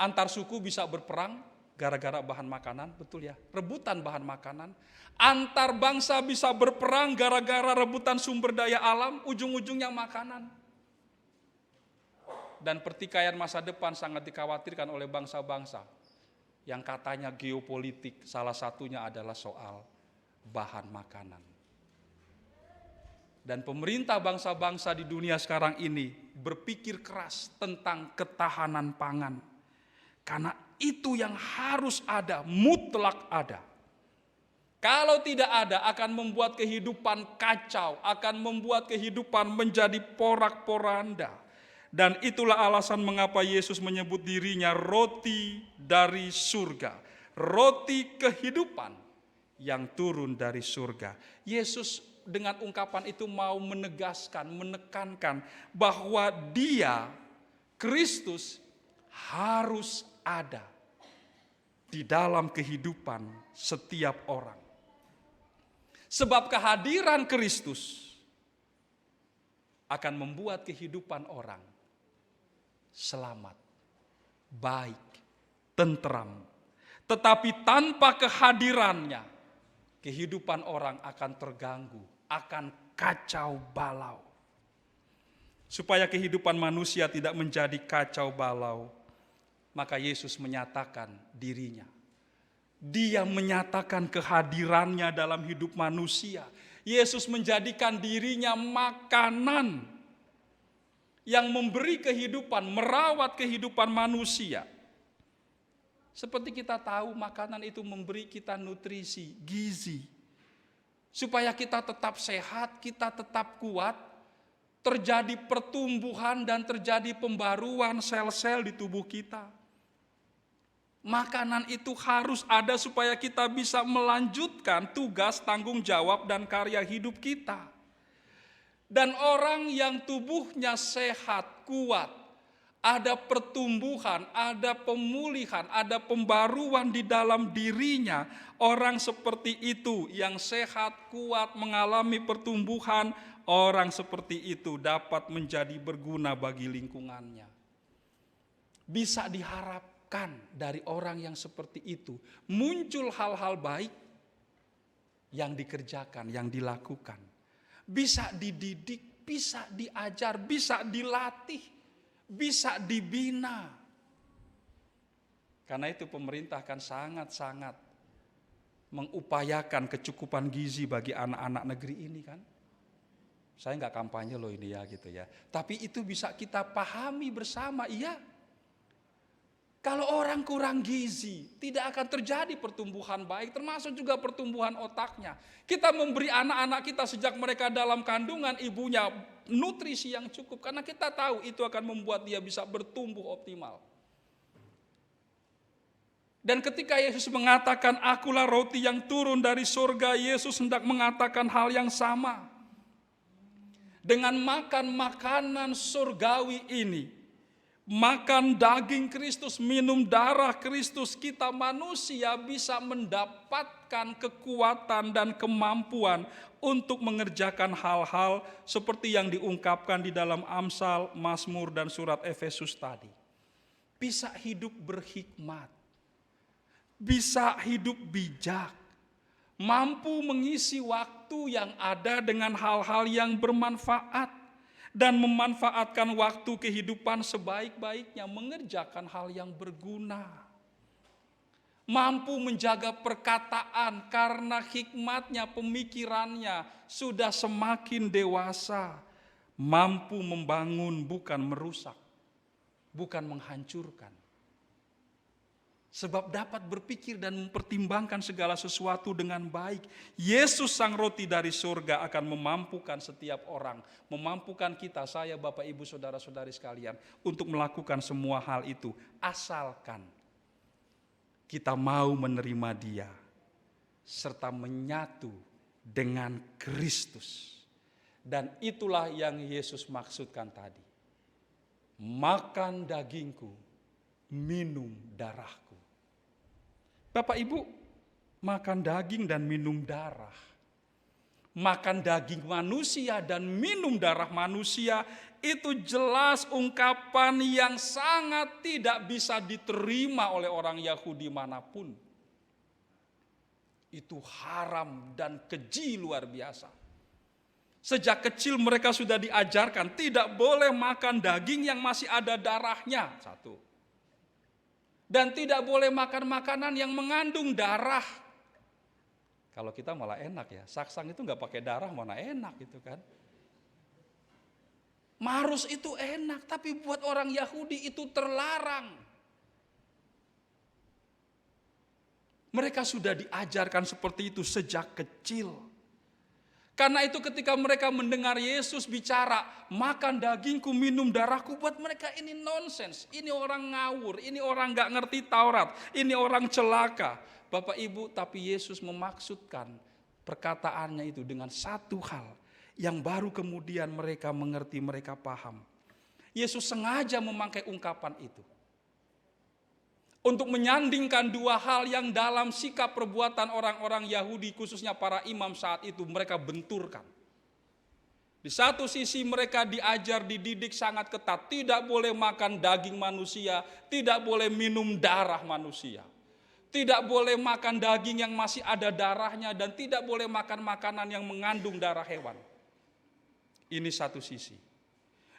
antar suku bisa berperang gara-gara bahan makanan, betul ya, rebutan bahan makanan. Antar bangsa bisa berperang gara-gara rebutan sumber daya alam, ujung-ujungnya makanan. Dan pertikaian masa depan sangat dikhawatirkan oleh bangsa-bangsa yang katanya geopolitik, salah satunya adalah soal bahan makanan. Dan pemerintah bangsa-bangsa di dunia sekarang ini berpikir keras tentang ketahanan pangan. Karena itu yang harus ada, mutlak ada. Kalau tidak ada akan membuat kehidupan kacau, akan membuat kehidupan menjadi porak-poranda. Dan itulah alasan mengapa Yesus menyebut dirinya roti dari surga. Roti kehidupan yang turun dari surga. Yesus dengan ungkapan itu mau menegaskan, menekankan bahwa Dia, Kristus, harus ada di dalam kehidupan setiap orang. Sebab kehadiran Kristus akan membuat kehidupan orang selamat, baik, tentram. Tetapi tanpa kehadirannya, kehidupan orang akan terganggu, akan kacau balau. Supaya kehidupan manusia tidak menjadi kacau balau, maka Yesus menyatakan dirinya. Dia menyatakan kehadirannya dalam hidup manusia. Yesus menjadikan dirinya makanan yang memberi kehidupan, merawat kehidupan manusia. Seperti kita tahu makanan itu memberi kita nutrisi, gizi. Supaya kita tetap sehat, kita tetap kuat, terjadi pertumbuhan dan terjadi pembaruan sel-sel di tubuh kita. Makanan itu harus ada supaya kita bisa melanjutkan tugas, tanggung jawab, dan karya hidup kita. Dan orang yang tubuhnya sehat, kuat, ada pertumbuhan, ada pemulihan, ada pembaruan di dalam dirinya. Orang seperti itu yang sehat, kuat, mengalami pertumbuhan, orang seperti itu dapat menjadi berguna bagi lingkungannya. Bisa diharapkan dari orang yang seperti itu muncul hal-hal baik yang dikerjakan, yang dilakukan. Bisa dididik, bisa diajar, bisa dilatih, bisa dibina. Karena itu pemerintah kan sangat-sangat mengupayakan kecukupan gizi bagi anak-anak negeri ini kan. Saya nggak kampanye loh ini ya gitu ya. Tapi itu bisa kita pahami bersama, iya. Kalau orang kurang gizi, tidak akan terjadi pertumbuhan baik, termasuk juga pertumbuhan otaknya. Kita memberi anak-anak kita sejak mereka dalam kandungan ibunya nutrisi yang cukup, karena kita tahu itu akan membuat dia bisa bertumbuh optimal. Dan ketika Yesus mengatakan, "Akulah roti yang turun dari surga," Yesus hendak mengatakan hal yang sama. Dengan makan makanan surgawi ini, makan daging Kristus, minum darah Kristus, kita manusia bisa mendapatkan kekuatan dan kemampuan untuk mengerjakan hal-hal seperti yang diungkapkan di dalam Amsal, Mazmur, dan surat Efesus tadi. Bisa hidup berhikmat, bisa hidup bijak, mampu mengisi waktu yang ada dengan hal-hal yang bermanfaat, dan memanfaatkan waktu kehidupan sebaik-baiknya, mengerjakan hal yang berguna. Mampu menjaga perkataan karena hikmatnya, pemikirannya sudah semakin dewasa. Mampu membangun bukan merusak, bukan menghancurkan. Sebab dapat berpikir dan mempertimbangkan segala sesuatu dengan baik. Yesus sang roti dari surga akan memampukan setiap orang. Memampukan kita, saya, Bapak, Ibu, Saudara-saudari sekalian, untuk melakukan semua hal itu. Asalkan kita mau menerima Dia, serta menyatu dengan Kristus. Dan itulah yang Yesus maksudkan tadi. Makan dagingku, minum darahku. Bapak Ibu, makan daging dan minum darah. Makan daging manusia dan minum darah manusia itu jelas ungkapan yang sangat tidak bisa diterima oleh orang Yahudi manapun. Itu haram dan keji luar biasa. Sejak kecil mereka sudah diajarkan tidak boleh makan daging yang masih ada darahnya. Satu. Dan tidak boleh makan makanan yang mengandung darah. Kalau kita malah enak ya, saksang itu nggak pakai darah mana enak gitu kan. Marus itu enak, tapi buat orang Yahudi itu terlarang. Mereka sudah diajarkan seperti itu sejak kecil. Karena itu ketika mereka mendengar Yesus bicara, makan dagingku, minum darahku, buat mereka ini nonsens. Ini orang ngawur, ini orang gak ngerti Taurat, ini orang celaka. Bapak Ibu, tapi Yesus memaksudkan perkataannya itu dengan satu hal yang baru kemudian mereka mengerti, mereka paham. Yesus sengaja memakai ungkapan itu untuk menyandingkan dua hal yang dalam sikap perbuatan orang-orang Yahudi, khususnya para imam saat itu, mereka benturkan. Di satu sisi mereka diajar, dididik sangat ketat, tidak boleh makan daging manusia, tidak boleh minum darah manusia, tidak boleh makan daging yang masih ada darahnya, dan tidak boleh makan makanan yang mengandung darah hewan. Ini satu sisi.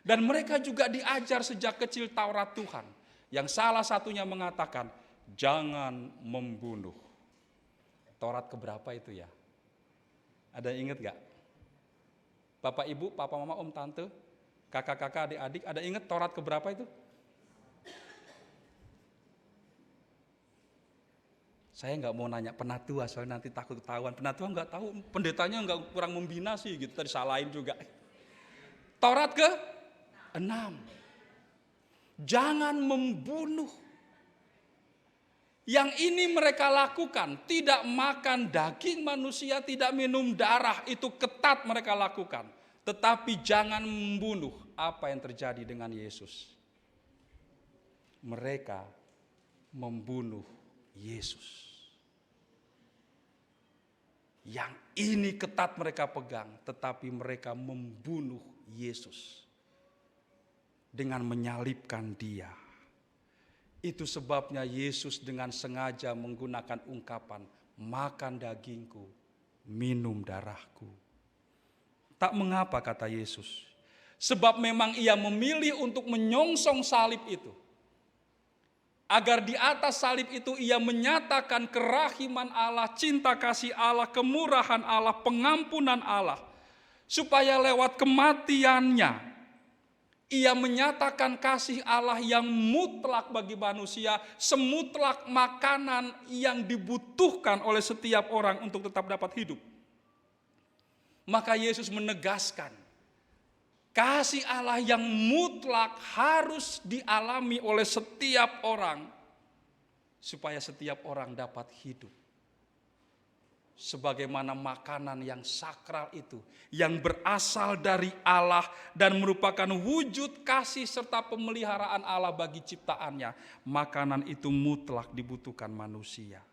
Dan mereka juga diajar sejak kecil Taurat Tuhan, yang salah satunya mengatakan, jangan membunuh. Taurat keberapa itu ya? Ada yang ingat gak? Bapak, Ibu, Papa, Mama, Om, Tante, kakak-kakak, adik-adik, ada ingat Taurat keberapa itu? Saya nggak mau nanya penatua, soalnya nanti takut ketahuan. Penatua nggak tahu, pendetanya nggak kurang membina sih gitu, tadi salahin juga. Taurat ke-6. Jangan membunuh. Yang ini mereka lakukan, tidak makan daging manusia, tidak minum darah, itu ketat mereka lakukan. Tetapi jangan membunuh. Apa yang terjadi dengan Yesus? Mereka membunuh Yesus. Yang ini ketat mereka pegang, tetapi mereka membunuh Yesus dengan menyalibkan Dia. Itu sebabnya Yesus dengan sengaja menggunakan ungkapan, makan dagingku, minum darahku. Tak mengapa kata Yesus, sebab memang Ia memilih untuk menyongsong salib itu. Agar di atas salib itu Ia menyatakan kerahiman Allah, cinta kasih Allah, kemurahan Allah, pengampunan Allah. Supaya lewat kematiannya, Ia menyatakan kasih Allah yang mutlak bagi manusia, semutlak makanan yang dibutuhkan oleh setiap orang untuk tetap dapat hidup. Maka Yesus menegaskan, kasih Allah yang mutlak harus dialami oleh setiap orang, supaya setiap orang dapat hidup. Sebagaimana makanan yang sakral itu, yang berasal dari Allah dan merupakan wujud kasih serta pemeliharaan Allah bagi ciptaannya, makanan itu mutlak dibutuhkan manusia.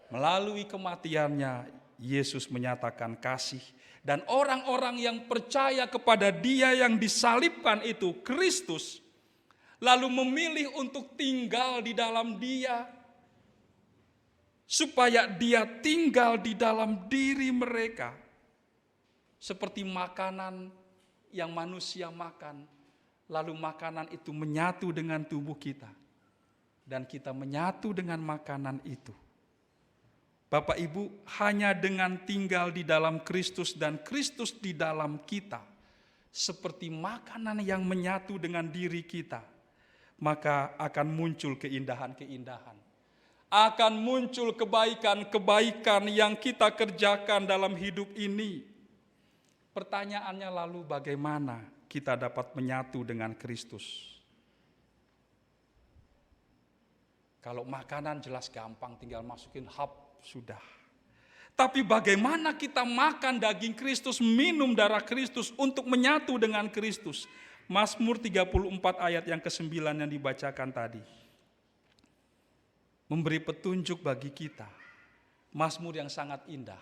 Melalui kematiannya, Yesus menyatakan kasih, dan orang-orang yang percaya kepada Dia yang disalibkan itu, Kristus, lalu memilih untuk tinggal di dalam Dia, supaya Dia tinggal di dalam diri mereka. Seperti makanan yang manusia makan, lalu makanan itu menyatu dengan tubuh kita, dan kita menyatu dengan makanan itu. Bapak Ibu, hanya dengan tinggal di dalam Kristus dan Kristus di dalam kita, seperti makanan yang menyatu dengan diri kita, maka akan muncul keindahan-keindahan. Akan muncul kebaikan-kebaikan yang kita kerjakan dalam hidup ini. Pertanyaannya lalu bagaimana kita dapat menyatu dengan Kristus? Kalau makanan jelas gampang, tinggal masukin hap, sudah. Tapi bagaimana kita makan daging Kristus, minum darah Kristus untuk menyatu dengan Kristus? Mazmur 34 ayat yang ke-9 yang dibacakan tadi memberi petunjuk bagi kita. Mazmur yang sangat indah.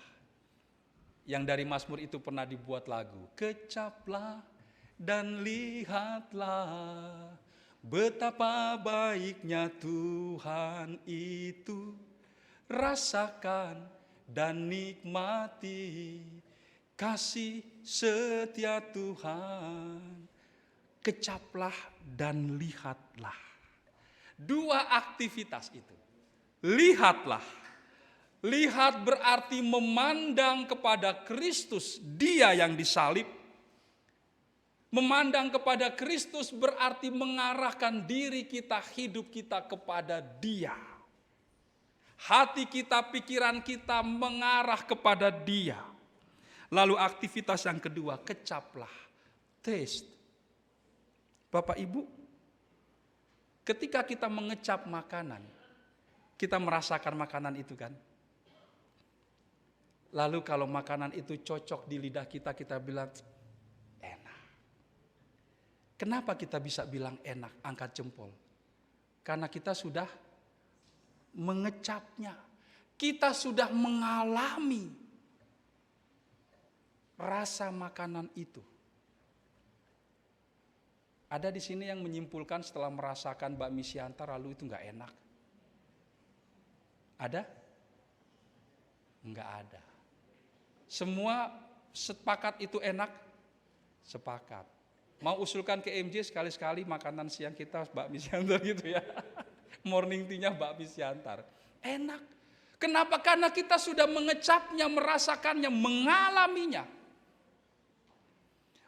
Yang dari Mazmur itu pernah dibuat lagu. Kecaplah dan lihatlah betapa baiknya Tuhan itu. Rasakan dan nikmati kasih setia Tuhan. Kecaplah dan lihatlah. Dua aktivitas itu. Lihatlah. Lihat berarti memandang kepada Kristus, Dia yang disalib. Memandang kepada Kristus berarti mengarahkan diri kita, hidup kita kepada Dia. Hati kita, pikiran kita mengarah kepada Dia. Lalu aktivitas yang kedua, kecaplah. Taste. Bapak Ibu, ketika kita mengecap makanan, kita merasakan makanan itu kan. Lalu kalau makanan itu cocok di lidah kita, kita bilang enak. Kenapa kita bisa bilang enak? Angkat jempol. Karena kita sudah mengecapnya. Kita sudah mengalami rasa makanan itu. Ada di sini yang menyimpulkan setelah merasakan bakmi Siantar lalu itu enggak enak? Ada? Enggak ada. Semua sepakat itu enak? Sepakat. Mau usulkan ke MJ sekali-sekali makanan siang kita bakmi Siantar gitu ya. Morning tea-nya bakmi Siantar. Enak. Kenapa? Karena kita sudah mengecapnya, merasakannya, mengalaminya.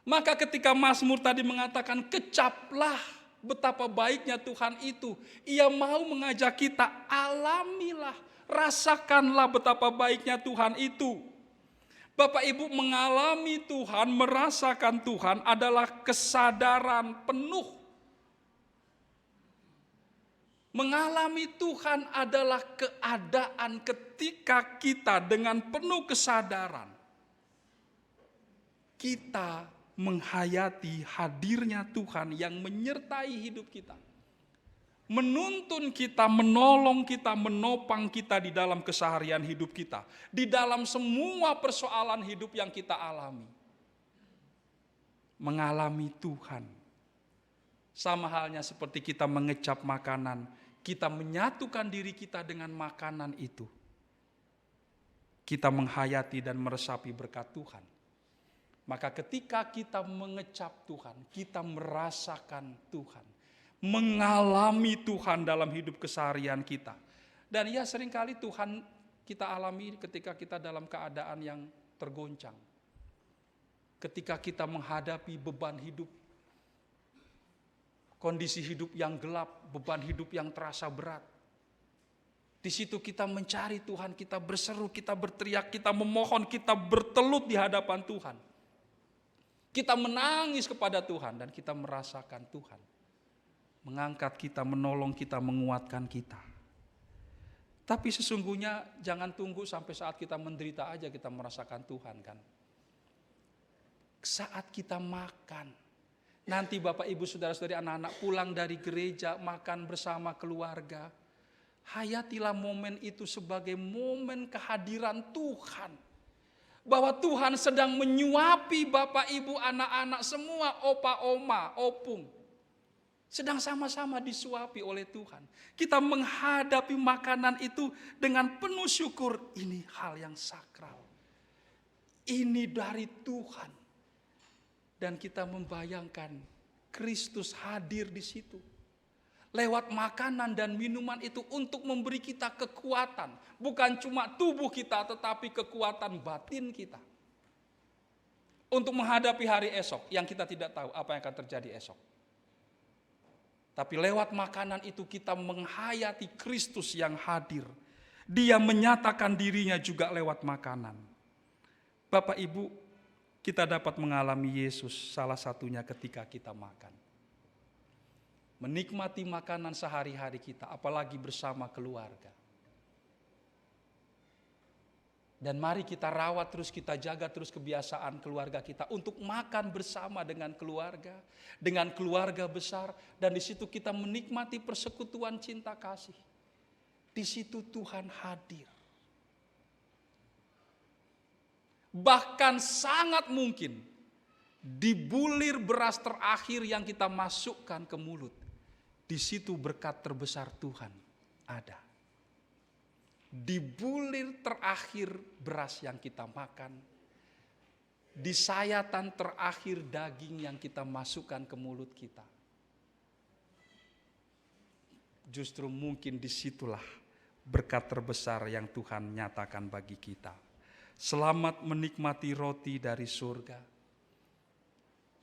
Maka ketika Mazmur tadi mengatakan kecaplah betapa baiknya Tuhan itu. Ia mau mengajak kita, alamilah, rasakanlah betapa baiknya Tuhan itu. Bapak Ibu, mengalami Tuhan, merasakan Tuhan adalah kesadaran penuh. Mengalami Tuhan adalah keadaan ketika kita dengan penuh kesadaran, kita menghayati hadirnya Tuhan yang menyertai hidup kita. Menuntun kita, menolong kita, menopang kita di dalam keseharian hidup kita. Di dalam semua persoalan hidup yang kita alami. Mengalami Tuhan. Sama halnya seperti kita mengecap makanan, kita menyatukan diri kita dengan makanan itu. Kita menghayati dan meresapi berkat Tuhan. Maka ketika kita mengecap Tuhan, kita merasakan Tuhan. Mengalami Tuhan dalam hidup keseharian kita. Dan ya seringkali Tuhan kita alami ketika kita dalam keadaan yang tergoncang. Ketika kita menghadapi beban hidup, kondisi hidup yang gelap, beban hidup yang terasa berat. Di situ kita mencari Tuhan, kita berseru, kita berteriak, kita memohon, kita bertelut di hadapan Tuhan. Kita menangis kepada Tuhan dan kita merasakan Tuhan. Mengangkat kita, menolong kita, menguatkan kita. Tapi sesungguhnya jangan tunggu sampai saat kita menderita aja kita merasakan Tuhan kan. Saat kita makan, nanti Bapak Ibu Saudara-saudari anak-anak pulang dari gereja, makan bersama keluarga. Hayatilah momen itu sebagai momen kehadiran Tuhan. Bahwa Tuhan sedang menyuapi Bapak Ibu anak-anak semua, opa, oma, opung. Sedang sama-sama disuapi oleh Tuhan. Kita menghadapi makanan itu dengan penuh syukur. Ini hal yang sakral. Ini dari Tuhan. Dan kita membayangkan Kristus hadir di situ. Lewat makanan dan minuman itu untuk memberi kita kekuatan. Bukan cuma tubuh kita tetapi kekuatan batin kita. Untuk menghadapi hari esok yang kita tidak tahu apa yang akan terjadi esok. Tapi lewat makanan itu kita menghayati Kristus yang hadir. Dia menyatakan dirinya juga lewat makanan. Bapak Ibu, kita dapat mengalami Yesus salah satunya ketika kita makan. Menikmati makanan sehari-hari kita, apalagi bersama keluarga. Dan mari kita rawat terus, kita jaga terus kebiasaan keluarga kita untuk makan bersama dengan keluarga besar. Dan di situ kita menikmati persekutuan cinta kasih. Di situ Tuhan hadir. Bahkan sangat mungkin di bulir beras terakhir yang kita masukkan ke mulut, di situ berkat terbesar Tuhan ada. Di bulir terakhir beras yang kita makan, di sayatan terakhir daging yang kita masukkan ke mulut kita. Justru mungkin disitulah berkat terbesar yang Tuhan nyatakan bagi kita. Selamat menikmati roti dari surga.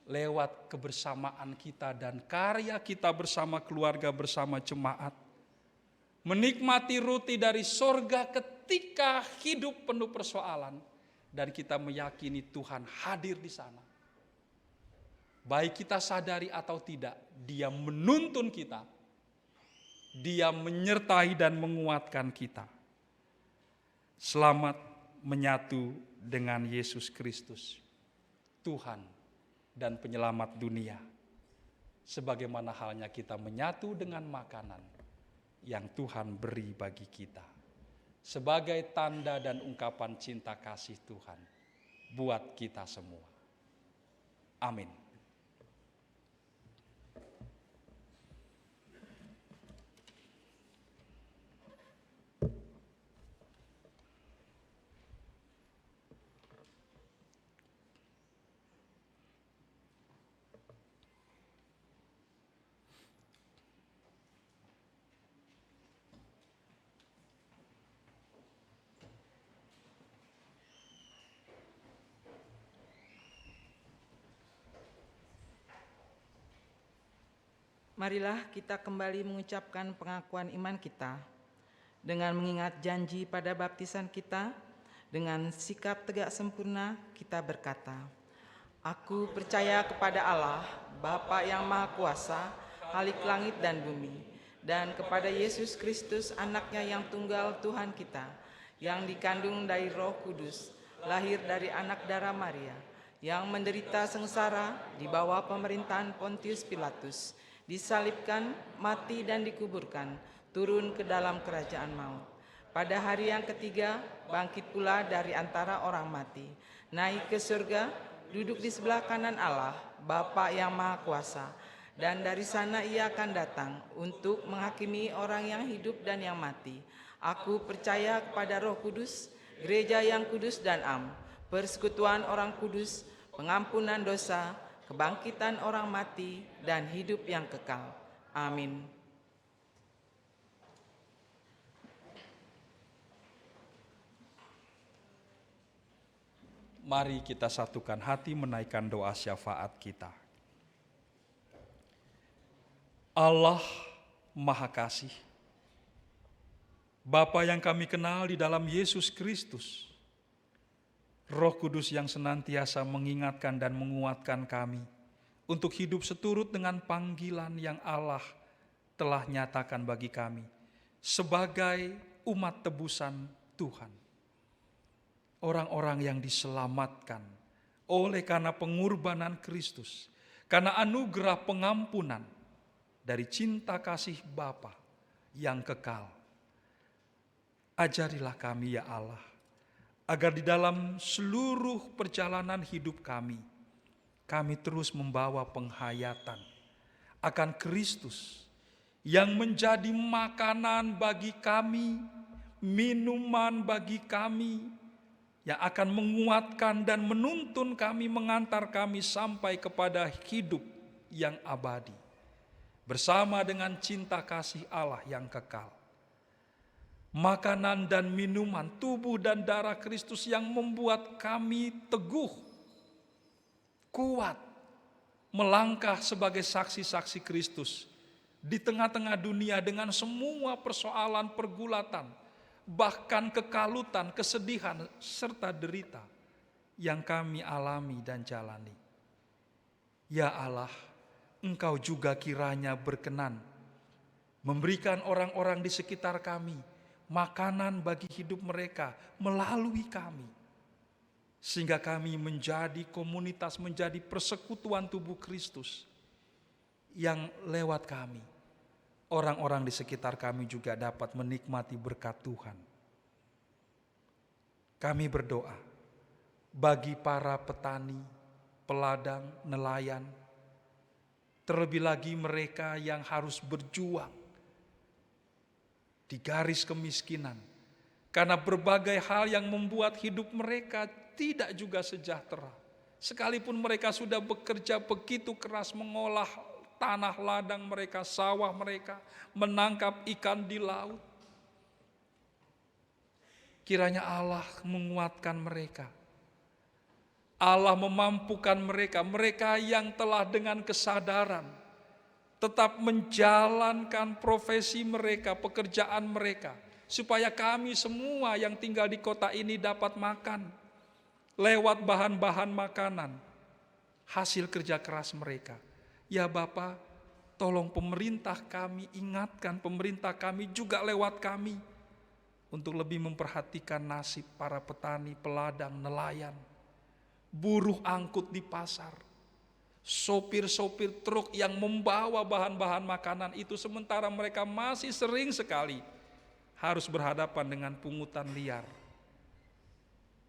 Lewat kebersamaan kita dan karya kita bersama keluarga, bersama jemaat. Menikmati roti dari sorga ketika hidup penuh persoalan. Dan kita meyakini Tuhan hadir di sana. Baik kita sadari atau tidak, Dia menuntun kita. Dia menyertai dan menguatkan kita. Selamat menyatu dengan Yesus Kristus, Tuhan dan penyelamat dunia. Sebagaimana halnya kita menyatu dengan makanan yang Tuhan beri bagi kita. Sebagai tanda dan ungkapan cinta kasih Tuhan buat kita semua. Amin. Marilah kita kembali mengucapkan pengakuan iman kita dengan mengingat janji pada baptisan kita. Dengan sikap tegak sempurna kita berkata, Aku percaya kepada Allah, Bapa yang Maha Kuasa, Khalik langit dan bumi, dan kepada Yesus Kristus, Anaknya yang tunggal Tuhan kita, yang dikandung dari Roh Kudus, lahir dari anak darah Maria, yang menderita sengsara di bawah pemerintahan Pontius Pilatus, disalibkan, mati dan dikuburkan, turun ke dalam kerajaan maut. Pada hari yang ketiga, bangkit pula dari antara orang mati, naik ke surga, duduk di sebelah kanan Allah, Bapa yang Maha Kuasa, dan dari sana ia akan datang untuk menghakimi orang yang hidup dan yang mati. Aku percaya kepada Roh Kudus, gereja yang kudus dan am, persekutuan orang kudus, pengampunan dosa, kebangkitan orang mati, dan hidup yang kekal. Amin. Mari kita satukan hati menaikkan doa syafaat kita. Allah Maha Kasih, Bapa yang kami kenal di dalam Yesus Kristus, Roh Kudus yang senantiasa mengingatkan dan menguatkan kami untuk hidup seturut dengan panggilan yang Allah telah nyatakan bagi kami sebagai umat tebusan Tuhan. Orang-orang yang diselamatkan oleh karena pengorbanan Kristus, karena anugerah pengampunan dari cinta kasih Bapa yang kekal. Ajarilah kami ya Allah, agar di dalam seluruh perjalanan hidup kami terus membawa penghayatan akan Kristus yang menjadi makanan bagi kami, minuman bagi kami, yang akan menguatkan dan menuntun kami, mengantar kami sampai kepada hidup yang abadi, bersama dengan cinta kasih Allah yang kekal. Makanan dan minuman tubuh dan darah Kristus yang membuat kami teguh, kuat, melangkah sebagai saksi-saksi Kristus di tengah-tengah dunia dengan semua persoalan pergulatan, bahkan kekalutan, kesedihan, serta derita yang kami alami dan jalani. Ya Allah, Engkau juga kiranya berkenan memberikan orang-orang di sekitar kami makanan bagi hidup mereka melalui kami, sehingga kami menjadi komunitas, menjadi persekutuan tubuh Kristus, yang lewat kami orang-orang di sekitar kami juga dapat menikmati berkat Tuhan. Kami berdoa bagi para petani, peladang, nelayan, terlebih lagi mereka yang harus berjuang di garis kemiskinan, karena berbagai hal yang membuat hidup mereka tidak juga sejahtera. Sekalipun mereka sudah bekerja begitu keras mengolah tanah ladang mereka, sawah mereka, menangkap ikan di laut. Kiranya Allah menguatkan mereka. Allah memampukan mereka, mereka yang telah dengan kesadaran tetap menjalankan profesi mereka, pekerjaan mereka, supaya kami semua yang tinggal di kota ini dapat makan lewat bahan-bahan makanan hasil kerja keras mereka. Ya Bapa, tolong pemerintah kami, ingatkan pemerintah kami juga lewat kami untuk lebih memperhatikan nasib para petani, peladang, nelayan, buruh angkut di pasar, sopir-sopir truk yang membawa bahan-bahan makanan itu, sementara mereka masih sering sekali harus berhadapan dengan pungutan liar.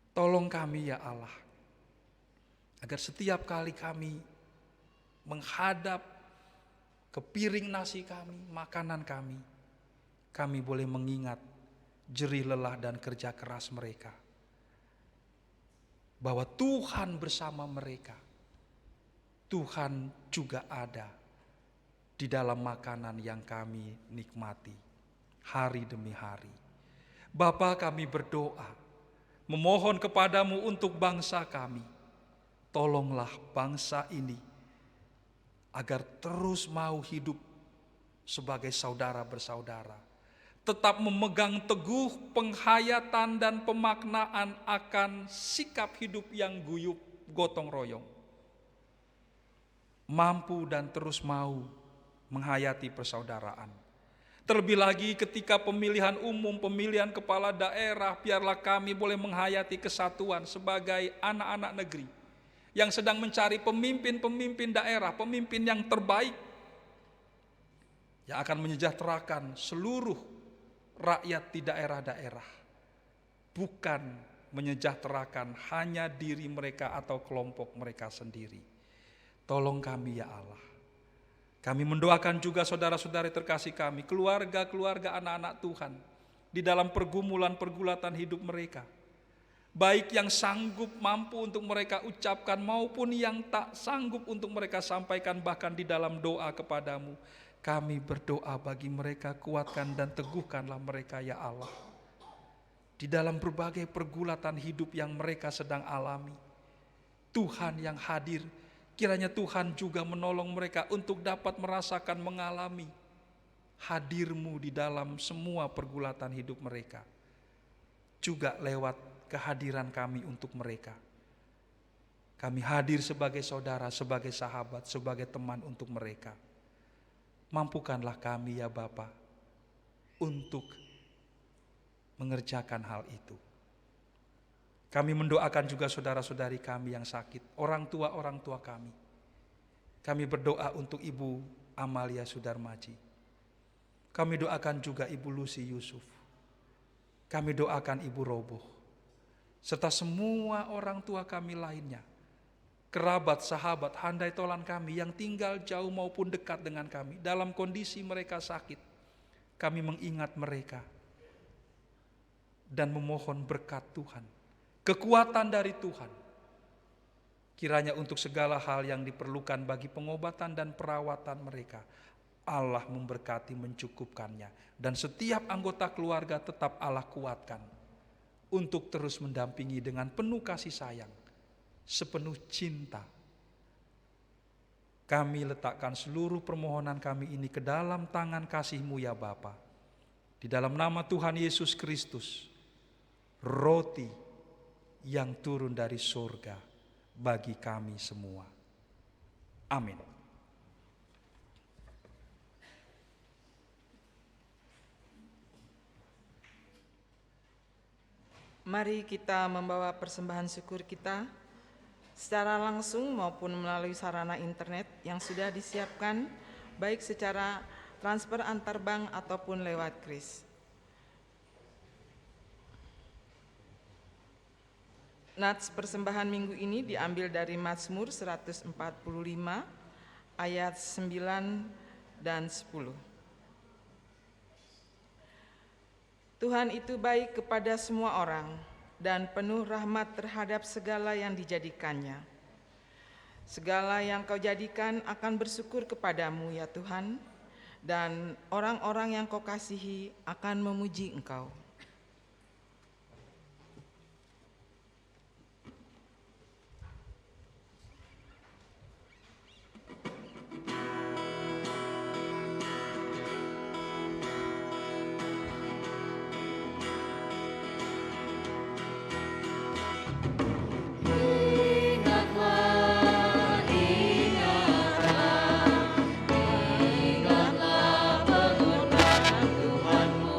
Tolong kami ya Allah, agar setiap kali kami menghadap ke piring nasi kami, makanan kami boleh mengingat jerih lelah dan kerja keras mereka, bahwa Tuhan bersama mereka. Tuhan juga ada di dalam makanan yang kami nikmati hari demi hari. Bapa, kami berdoa, memohon kepadamu untuk bangsa kami. Tolonglah bangsa ini agar terus mau hidup sebagai saudara bersaudara, tetap memegang teguh penghayatan dan pemaknaan akan sikap hidup yang guyup gotong royong, mampu dan terus mau menghayati persaudaraan. Terlebih lagi ketika pemilihan umum, pemilihan kepala daerah, biarlah kami boleh menghayati kesatuan sebagai anak-anak negeri yang sedang mencari pemimpin-pemimpin daerah, pemimpin yang terbaik, yang akan menyejahterakan seluruh rakyat di daerah-daerah, bukan menyejahterakan hanya diri mereka atau kelompok mereka sendiri. Tolong kami ya Allah. Kami mendoakan juga saudara-saudari terkasih kami, keluarga-keluarga anak-anak Tuhan di dalam pergumulan-pergulatan hidup mereka. Baik yang sanggup mampu untuk mereka ucapkan maupun yang tak sanggup untuk mereka sampaikan bahkan di dalam doa kepadamu. Kami berdoa bagi mereka, kuatkan dan teguhkanlah mereka ya Allah. Di dalam berbagai pergulatan hidup yang mereka sedang alami, Tuhan yang hadir, kiranya Tuhan juga menolong mereka untuk dapat merasakan, mengalami hadir-Mu di dalam semua pergulatan hidup mereka. Juga lewat kehadiran kami untuk mereka. Kami hadir sebagai saudara, sebagai sahabat, sebagai teman untuk mereka. Mampukanlah kami ya Bapa untuk mengerjakan hal itu. Kami mendoakan juga saudara-saudari kami yang sakit, orang tua kami. Kami berdoa untuk Ibu Amalia Sudarmaji. Kami doakan juga Ibu Lucy Yusuf. Kami doakan Ibu Roboh. Serta semua orang tua kami lainnya. Kerabat, sahabat, handai tolan kami yang tinggal jauh maupun dekat dengan kami. Dalam kondisi mereka sakit, kami mengingat mereka. Dan memohon berkat Tuhan, kekuatan dari Tuhan. Kiranya untuk segala hal yang diperlukan bagi pengobatan dan perawatan mereka, Allah memberkati, mencukupkannya. Dan setiap anggota keluarga tetap Allah kuatkan untuk terus mendampingi dengan penuh kasih sayang, sepenuh cinta. Kami letakkan seluruh permohonan kami ini ke dalam tangan kasih-Mu ya Bapa. Di dalam nama Tuhan Yesus Kristus, roti yang turun dari surga bagi kami semua. Amin. Mari kita membawa persembahan syukur kita secara langsung maupun melalui sarana internet yang sudah disiapkan, baik secara transfer antar bank ataupun lewat kris. Nats persembahan minggu ini diambil dari Mazmur 145 ayat 9 dan 10. Tuhan itu baik kepada semua orang dan penuh rahmat terhadap segala yang dijadikannya. Segala yang Kau jadikan akan bersyukur kepadamu ya Tuhan, dan orang-orang yang Kau kasihi akan memuji Engkau. Ingatlah pengorbanan Tuhanmu.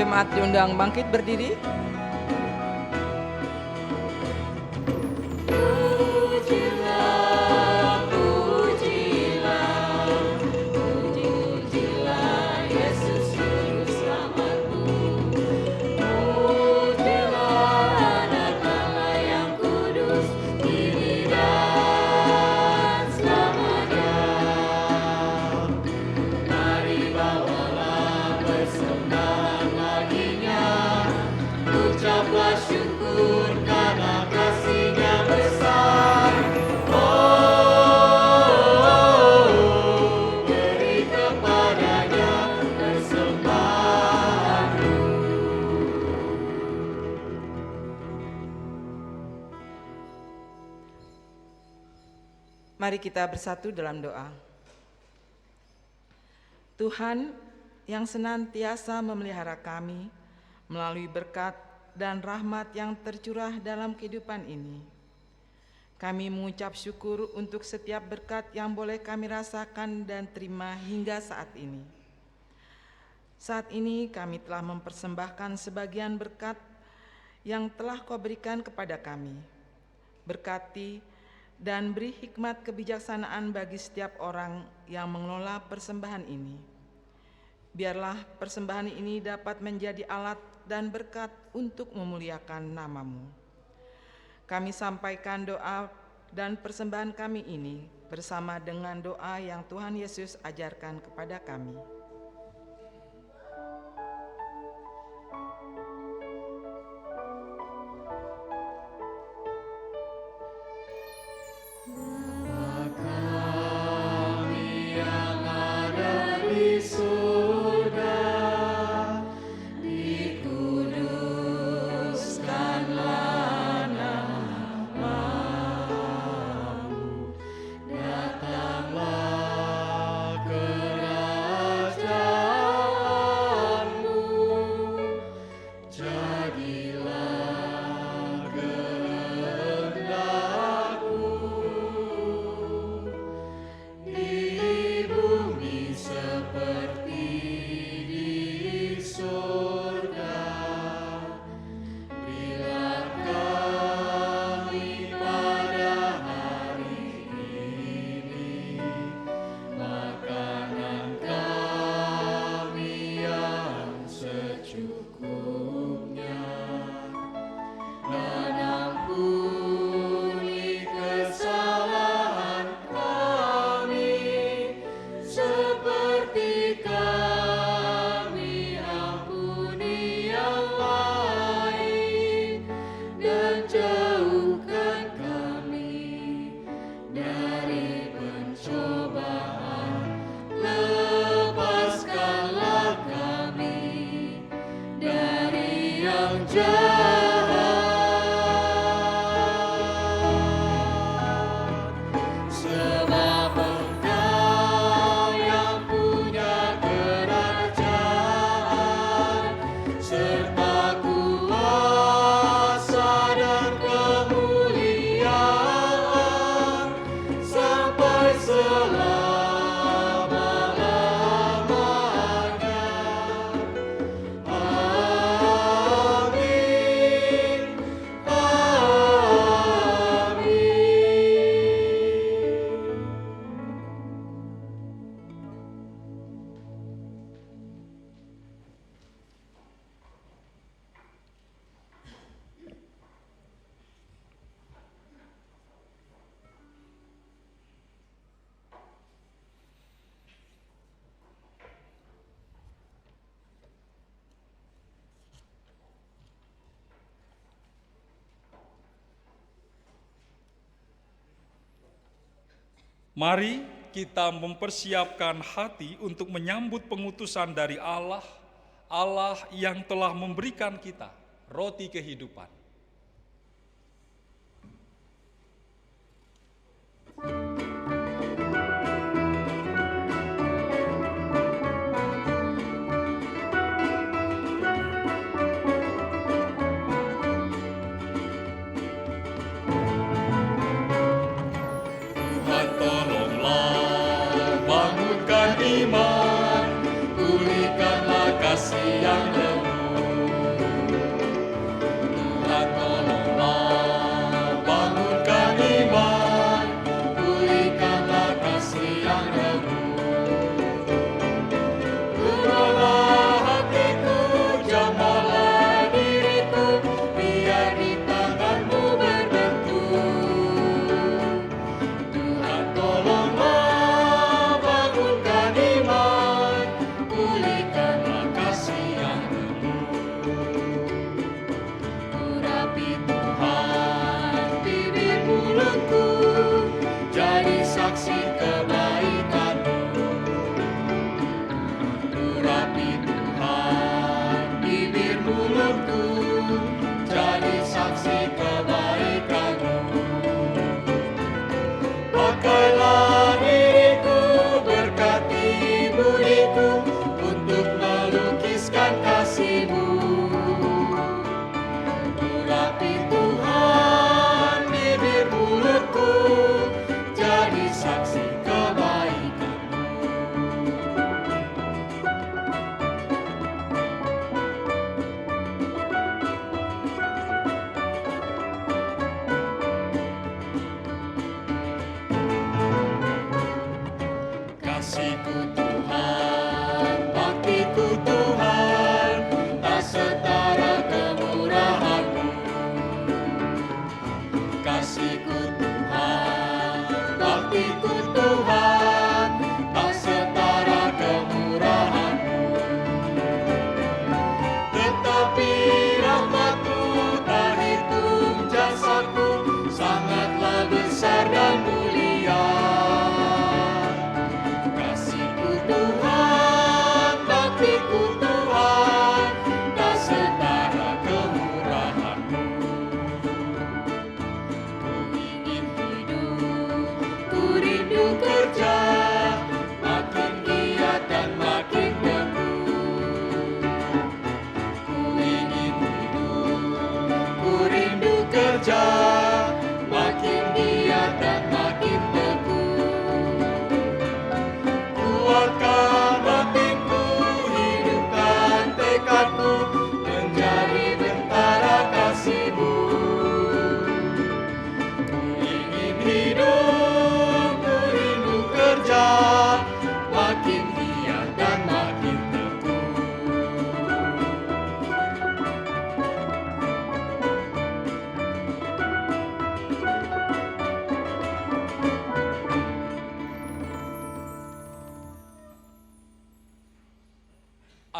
Jemaat diundang bangkit berdiri. Mari kita bersatu dalam doa. Tuhan yang senantiasa memelihara kami melalui berkat dan rahmat yang tercurah dalam kehidupan ini. Kami mengucap syukur untuk setiap berkat yang boleh kami rasakan dan terima hingga saat ini. Saat ini kami telah mempersembahkan sebagian berkat yang telah Kau berikan kepada kami. Berkati dan beri hikmat kebijaksanaan bagi setiap orang yang mengelola persembahan ini. Biarlah persembahan ini dapat menjadi alat dan berkat untuk memuliakan nama-Mu. Kami sampaikan doa dan persembahan kami ini bersama dengan doa yang Tuhan Yesus ajarkan kepada kami. Mari kita mempersiapkan hati untuk menyambut pengutusan dari Allah, Allah yang telah memberikan kita roti kehidupan. Iman, pulihkanlah kasih yang lemah.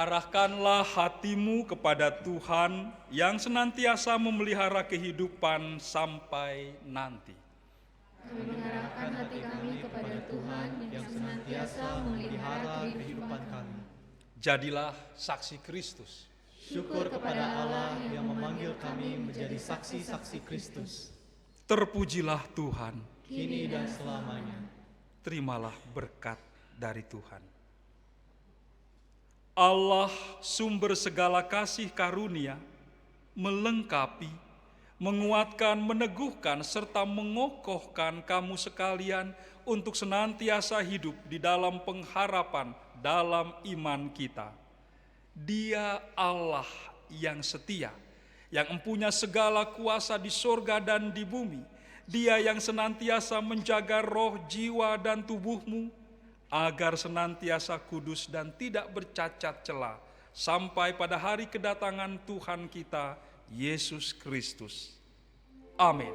arahkanlah hatimu kepada Tuhan yang senantiasa memelihara kehidupan sampai nanti. Kami mengarahkan hati kami kepada Tuhan yang senantiasa memelihara kehidupan kami. Jadilah saksi Kristus. Syukur kepada Allah yang memanggil kami menjadi saksi-saksi Kristus. Terpujilah Tuhan. Kini dan selamanya. Terimalah berkat dari Tuhan. Allah sumber segala kasih karunia, melengkapi, menguatkan, meneguhkan, serta mengokohkan kamu sekalian untuk senantiasa hidup di dalam pengharapan dalam iman kita. Dia Allah yang setia, yang empunya segala kuasa di sorga dan di bumi. Dia yang senantiasa menjaga roh, jiwa, dan tubuhmu, agar senantiasa kudus dan tidak bercacat celah, sampai pada hari kedatangan Tuhan kita, Yesus Kristus. Amin.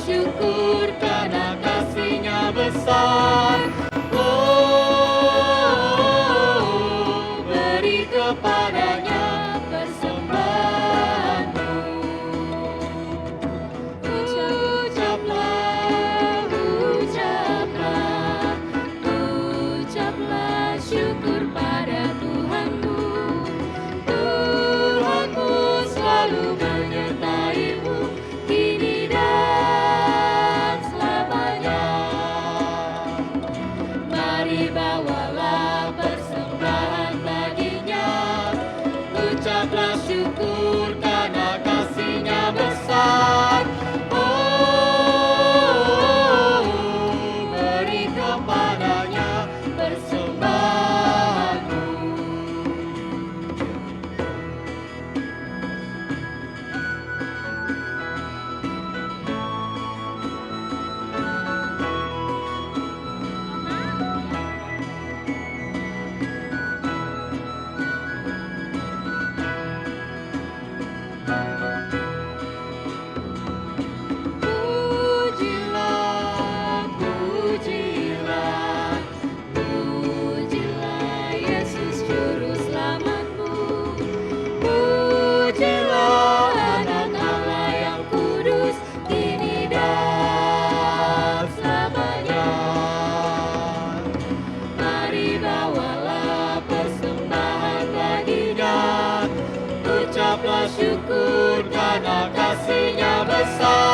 Syukur karena kasih-Nya besar. Beri kepadanya persembahanmu. Ucaplah, ucaplah, ucaplah syukur pada Tuhanmu. Tuhanmu selalu menyertai-mu kini dan selamanya. Mari bawalah persembahan baginya. Ucaplah syukur karena kasih-Nya besar. Beri kepadanya persembahanmu. besar.